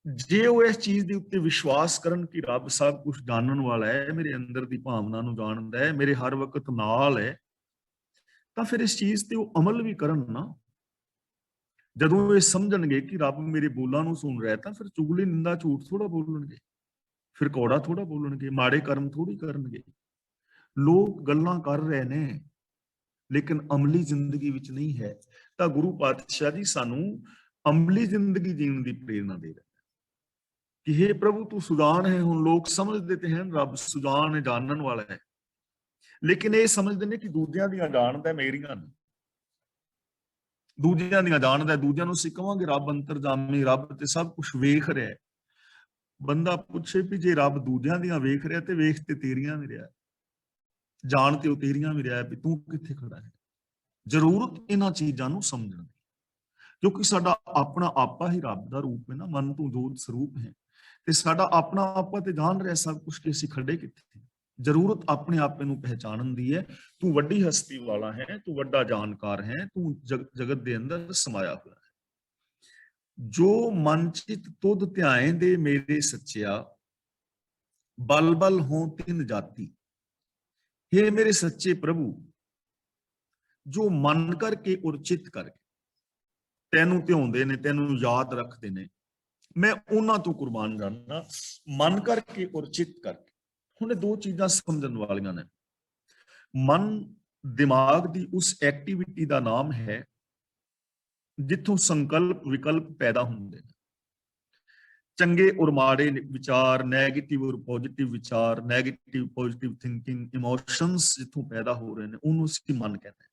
ਜੇ ਉਹ ਇਸ ਚੀਜ਼ ਦੇ ਉੱਤੇ ਵਿਸ਼ਵਾਸ ਕਰਨ ਕਿ ਰੱਬ ਸਭ ਕੁਝ ਜਾਣਨ ਵਾਲਾ ਹੈ, ਮੇਰੇ ਅੰਦਰ ਦੀ ਭਾਵਨਾ ਨੂੰ ਜਾਣਦਾ ਹੈ, ਮੇਰੇ ਹਰ ਵਕਤ ਨਾਲ ਹੈ, ਤਾਂ ਫਿਰ ਇਸ ਚੀਜ਼ ਤੇ ਉਹ ਅਮਲ ਵੀ ਕਰਨ ਨਾ। ਜਦੋਂ ਇਹ ਸਮਝਣਗੇ ਕਿ ਰੱਬ ਮੇਰੇ ਬੋਲਾਂ ਨੂੰ ਸੁਣ ਰਿਹਾ, ਤਾਂ ਫਿਰ ਚੁਗਲੀ, ਨਿੰਦਾ, ਝੂਠ ਥੋੜਾ ਬੋਲਣਗੇ, ਫਿਰ ਕੌੜਾ ਥੋੜਾ ਬੋਲਣਗੇ, ਮਾੜੇ ਕਰਮ ਥੋੜੀ ਕਰਨਗੇ। ਲੋਕ ਗੱਲਾਂ ਕਰ ਰਹੇ ਨੇ ਲੇਕਿਨ ਅਮਲੀ ਜ਼ਿੰਦਗੀ ਵਿੱਚ ਨਹੀਂ ਹੈ। ਤਾਂ ਗੁਰੂ ਪਾਤਸ਼ਾਹ ਜੀ ਸਾਨੂੰ ਅਮਲੀ ਜ਼ਿੰਦਗੀ ਜੀਣ ਦੀ ਪ੍ਰੇਰਨਾ ਦੇ ਰਹੇ ਕਿ हे ਪ੍ਰਭੂ, ਤੂੰ ਸੁਜਾਨ ਹੈ। ਹੁਣ ਲੋਕ ਸਮਝਦੇ ਤੇ ਹਨ ਰੱਬ ਸੁਜਾਨ ਹੈ, ਜਾਣਨ ਵਾਲਾ ਹੈ, ਲੇਕਿਨ ਇਹ ਸਮਝਦੇ ਨੇ ਕਿ ਦੂਜਿਆਂ ਦੀਆਂ ਜਾਣਦਾ, ਮੇਰੀਆਂ ਨਹੀਂ। ਦੂਜਿਆਂ ਦੀਆਂ ਜਾਣਦਾ, ਦੂਜਿਆਂ ਨੂੰ ਅਸੀਂ ਕਵਾਂਗੇ ਰੱਬ ਅੰਤਰਜਾਮੀ, ਰੱਬ ਤੇ ਸਭ ਕੁਝ ਵੇਖ ਰਿਹਾ। ਬੰਦਾ ਪੁੱਛੇ ਵੀ ਜੇ ਰੱਬ ਦੂਜਿਆਂ ਦੀਆਂ ਵੇਖ ਰਿਹਾ ਤੇ ਵੇਖ ਤੇ ਤੇਰੀਆਂ ਵੀ ਰਿਹਾ, ਜਾਣ ਤੇ ਉਹ ਤੇਰੀਆਂ ਵੀ ਰਿਹਾ, ਵੀ ਤੂੰ ਕਿੱਥੇ ਖੜਾ ਹੈ। ਜ਼ਰੂਰਤ ਇਹਨਾਂ ਚੀਜ਼ਾਂ ਨੂੰ ਸਮਝਣ ਦੀ, ਕਿਉਂਕਿ ਸਾਡਾ ਆਪਣਾ ਆਪਾ ਹੀ ਰੱਬ ਦਾ ਰੂਪ ਹੈ ਨਾ। ਮਨ ਤੋਂ ਜੋਤ ਸਰੂਪ ਹੈ, ਤੇ ਸਾਡਾ ਆਪਣਾ ਆਪਾ ਤੇ ਜਾਣ ਰਿਹਾ ਸਭ ਕੁਝ ਕਿ ਅਸੀਂ ਖੜੇ ਕਿੱਥੇ। ਜ਼ਰੂਰਤ ਆਪਣੇ ਆਪੇ ਨੂੰ ਪਹਿਚਾਣਨ ਦੀ ਹੈ। ਤੂੰ ਵੱਡੀ ਹਸਤੀ ਵਾਲਾ ਹੈ, ਤੂੰ ਵੱਡਾ ਜਾਣਕਾਰ ਹੈ, ਤੂੰ ਜਗਤ ਦੇ ਅੰਦਰ ਸਮਾਇਆ ਹੋਇਆ ਹੈ। ਜੋ ਮਨ ਚਿਤ ਤੁਧ ਧਿਆਏ ਦੇ ਮੇਰੇ ਸੱਚਿਆ, ਬਲ ਬਲ ਹੋ ਤਿਨ ਜਾਤੀ। हे ਮੇਰੇ ਸੱਚੇ ਪ੍ਰਭੂ, ਜੋ ਮਨ ਕਰਕੇ ਔਰ ਚਿੱਤ ਕਰਕੇ ਤੈਨੂੰ ਧਿਆਉਂਦੇ ਨੇ, ਤੈਨੂੰ ਯਾਦ ਰੱਖਦੇ ਨੇ, ਮੈਂ ਉਹਨਾਂ ਤੋਂ ਕੁਰਬਾਨ ਜਾਣਾ। ਮਨ ਕਰਕੇ ਔਰ ਚਿੱਤ ਕਰਕੇ। ਹੁਣ ਇਹ ਦੋ ਚੀਜ਼ਾਂ ਸਮਝਣ ਵਾਲੀਆਂ ਨੇ। ਮਨ ਦਿਮਾਗ ਦੀ ਉਸ ਐਕਟੀਵਿਟੀ ਦਾ ਨਾਮ ਹੈ ਜਿੱਥੋਂ ਸੰਕਲਪ ਵਿਕਲਪ ਪੈਦਾ ਹੁੰਦੇ ਨੇ। ਚੰਗੇ ਔਰ ਮਾੜੇ ਵਿਚਾਰ, ਨੈਗੇਟਿਵ ਔਰ ਪੋਜ਼ਿਟਿਵ ਵਿਚਾਰ, ਨੈਗੇਟਿਵ ਪੋਜ਼ਿਟਿਵ ਥਿੰਕਿੰਗ, ਇਮੋਸ਼ਨਸ ਜਿੱਥੋਂ ਪੈਦਾ ਹੋ ਰਹੇ ਨੇ, ਉਹਨੂੰ ਅਸੀਂ ਮਨ ਕਹਿੰਦੇ ਹਾਂ।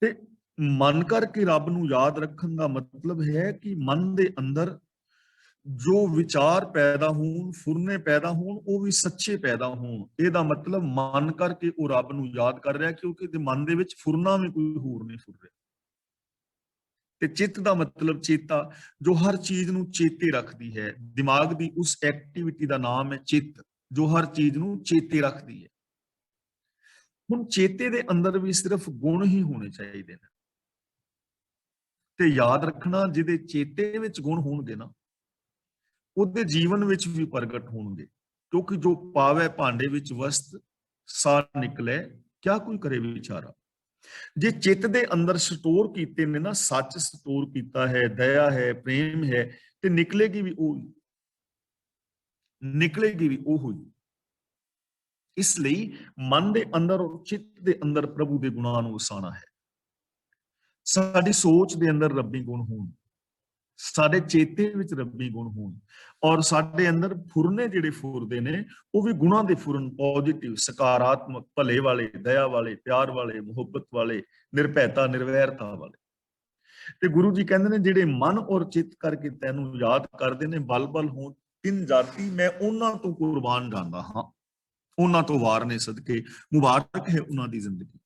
ਤੇ ਮਨ ਕਰਕੇ ਰੱਬ ਨੂੰ ਯਾਦ ਰੱਖਣ ਦਾ ਮਤਲਬ ਹੈ ਕਿ ਮਨ ਦੇ ਅੰਦਰ ਜੋ ਵਿਚਾਰ ਪੈਦਾ ਹੋਣ, ਫੁਰਨੇ ਪੈਦਾ ਹੋਣ, ਉਹ ਵੀ ਸੱਚੇ ਪੈਦਾ ਹੋਣ। ਇਹਦਾ ਮਤਲਬ ਮਨ ਕਰਕੇ ਉਹ ਰੱਬ ਨੂੰ ਯਾਦ ਕਰ ਰਿਹਾ, ਕਿਉਂਕਿ ਇਹਦੇ ਮਨ ਦੇ ਵਿੱਚ ਫੁਰਨਾ ਵੀ ਕੋਈ ਹੋਰ ਨਹੀਂ ਫੁਰ ਰਿਹਾ। ਤੇ ਚਿੱਤ ਦਾ ਮਤਲਬ ਚੇਤਾ, ਜੋ ਹਰ ਚੀਜ਼ ਨੂੰ ਚੇਤੇ ਰੱਖਦੀ ਹੈ। ਦਿਮਾਗ ਦੀ ਉਸ ਐਕਟੀਵਿਟੀ ਦਾ ਨਾਮ ਹੈ ਚਿੱਤ, ਜੋ ਹਰ ਚੀਜ਼ ਨੂੰ ਚੇਤੇ ਰੱਖਦੀ ਹੈ। ਹੁਣ ਚੇਤੇ ਦੇ ਅੰਦਰ ਵੀ ਸਿਰਫ ਗੁਣ ਹੀ ਹੋਣੇ ਚਾਹੀਦੇ ਨੇ, ਤੇ ਯਾਦ ਰੱਖਣਾ ਜਿਹਦੇ ਚੇਤੇ ਵਿੱਚ ਗੁਣ ਹੋਣਗੇ ਨਾ, ਉਹਦੇ ਜੀਵਨ ਵਿੱਚ ਵੀ ਪ੍ਰਗਟ ਹੋਣਗੇ। ਕਿਉਂਕਿ ਜੋ ਪਾਵੇ ਭਾਂਡੇ ਵਿੱਚ ਵਸਤ, ਸਾਰ ਨਿਕਲੇ ਕਿਆ ਕੋਈ ਕਰੇ ਵਿਚਾਰਾ। ਜੇ ਚਿੱਤ ਦੇ ਅੰਦਰ ਸਟੋਰ ਕੀਤੇ ਨੇ ਨਾ, ਸੱਚ ਸਟੋਰ ਕੀਤਾ ਹੈ, ਦਇਆ ਹੈ, ਪ੍ਰੇਮ ਹੈ, ਤੇ ਨਿਕਲੇਗੀ ਵੀ ਉਹ ਹੀ, ਨਿਕਲੇਗੀ ਵੀ ਉਹ ਹੀ। ਇਸ ਲਈ ਮਨ ਦੇ ਅੰਦਰ ਔਰ ਚਿੱਤ ਦੇ ਅੰਦਰ ਪ੍ਰਭੂ ਦੇ ਗੁਣਾਂ ਨੂੰ ਵਸਾਉਣਾ ਹੈ। ਸਾਡੀ ਸੋਚ ਦੇ ਅੰਦਰ ਰੱਬੀ ਗੁਣ ਹੋਣ, ਸਾਡੇ ਚੇਤੇ ਵਿੱਚ ਰੱਬੀ ਗੁਣ ਹੋਣ, ਔਰ ਸਾਡੇ ਅੰਦਰ ਫੁਰਨੇ ਜਿਹੜੇ ਫੁਰਦੇ ਨੇ ਉਹ ਵੀ ਗੁਣਾਂ ਦੇ ਫੁਰਨ, ਪੋਜ਼ਿਟਿਵ, ਸਕਾਰਾਤਮਕ, ਭਲੇ ਵਾਲੇ, ਦਇਆ ਵਾਲੇ, ਪਿਆਰ ਵਾਲੇ, ਮੁਹੱਬਤ ਵਾਲੇ, ਨਿਰਭੈਤਾ, ਨਿਰਵੈਰਤਾ ਵਾਲੇ। ਤੇ ਗੁਰੂ ਜੀ ਕਹਿੰਦੇ ਨੇ ਜਿਹੜੇ ਮਨ ਔਰ ਚਿੱਤ ਕਰਕੇ ਤੈਨੂੰ ਯਾਦ ਕਰਦੇ ਨੇ, ਬਲ ਬਲ ਹੋਣ ਤਿੰਨ ਜਾਤੀ, ਮੈਂ ਉਹਨਾਂ ਤੋਂ ਕੁਰਬਾਨ ਜਾਂਦਾ ਹਾਂ, ਉਹਨਾਂ ਤੋਂ ਵਾਰ ਨੇ ਸਦਕੇ, ਮੁਬਾਰਕ ਹੈ ਉਹਨਾਂ ਦੀ ਜ਼ਿੰਦਗੀ,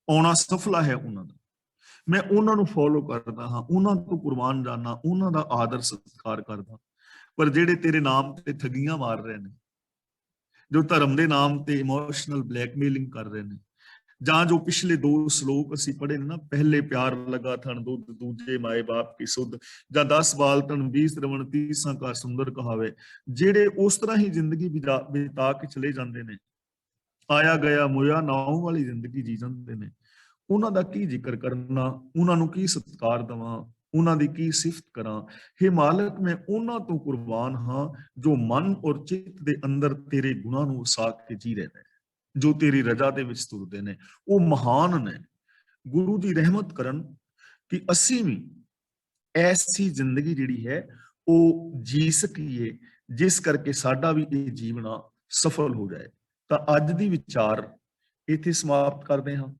ਆਉਣਾ ਸਫਲਾ ਹੈ ਉਹਨਾਂ ਦਾ। ਮੈਂ ਉਹਨਾਂ ਨੂੰ ਫੋਲੋ ਕਰਦਾ ਹਾਂ, ਉਹਨਾਂ ਤੋਂ ਕੁਰਬਾਨ ਜਾਣਾ, ਉਹਨਾਂ ਦਾ ਆਦਰ ਸਤਿਕਾਰ ਕਰਦਾ। ਪਰ ਜਿਹੜੇ ਤੇਰੇ ਨਾਮ ਤੇ ਠੱਗੀਆਂ ਮਾਰ ਰਹੇ ਨੇ, ਜੋ ਧਰਮ ਦੇ ਨਾਮ ਤੇ ਇਮੋਸ਼ਨਲ ਬਲੈਕਮੇਲਿੰਗ ਕਰ ਰਹੇ ਨੇ, ਜਾਂ ਜੋ ਪਿਛਲੇ 2 ਸ਼ਲੋਕ ਅਸੀਂ ਪੜ੍ਹੇ ਨੇ ਨਾ, ਪਹਿਲੇ ਪਿਆਰ ਲਗਾ ਥਣ ਦੁੱਧ, ਦੂਜੇ ਮਾਏ ਬਾਪ ਕੀ ਸੁਧ, ਜਾਂ 10 ਬਾਲ ਤਨ 20 ਸ਼ਰਵਣ 30 ਕਾ ਸੁੰਦਰ ਕਹਾਵੇ, ਜਿਹੜੇ ਉਸ ਤਰ੍ਹਾਂ ਹੀ ਜ਼ਿੰਦਗੀ ਬਿਤਾ ਕੇ ਚਲੇ ਜਾਂਦੇ ਨੇ, ਆਇਆ ਗਿਆ ਮੋਇਆ ਨਾਉ ਵਾਲੀ ਜ਼ਿੰਦਗੀ ਜੀ ਜਾਂਦੇ ਨੇ, ਉਹਨਾਂ ਦਾ ਕੀ ਜ਼ਿਕਰ ਕਰਨਾ, ਉਹਨਾਂ ਨੂੰ ਕੀ ਸਤਿਕਾਰ ਦੇਵਾਂ, ਉਹਨਾਂ ਦੀ ਕੀ ਸਿਫਤ ਕਰਾਂ। हे ਮਾਲਕ, ਮੈਂ ਉਹਨਾਂ ਤੋਂ ਕੁਰਬਾਨ ਹਾਂ ਜੋ ਮਨ ਔਰ ਚਿੱਤ ਦੇ ਅੰਦਰ ਤੇਰੇ ਗੁਣਾਂ ਨੂੰ ਵਸਾ ਕੇ ਜੀ ਰਹੇ ਨੇ, ਜੋ ਤੇਰੀ ਰਜ਼ਾ ਦੇ ਵਿੱਚ ਤੁਰਦੇ ਨੇ, ਉਹ ਮਹਾਨ ਨੇ। ਗੁਰੂ ਜੀ ਰਹਿਮਤ ਕਰਨ ਕਿ ਅਸੀਂ ਵੀ ਐਸੀ ਜ਼ਿੰਦਗੀ ਜਿਹੜੀ ਹੈ ਉਹ ਜੀ ਸਕੀਏ ਜਿਸ ਕਰਕੇ ਸਾਡਾ ਵੀ ਇਹ ਜੀਵਨਾ ਸਫਲ ਹੋ ਜਾਏ। ਤਾਂ ਅੱਜ ਦੀ ਵਿਚਾਰ ਇੱਥੇ ਸਮਾਪਤ ਕਰਦੇ ਹਾਂ।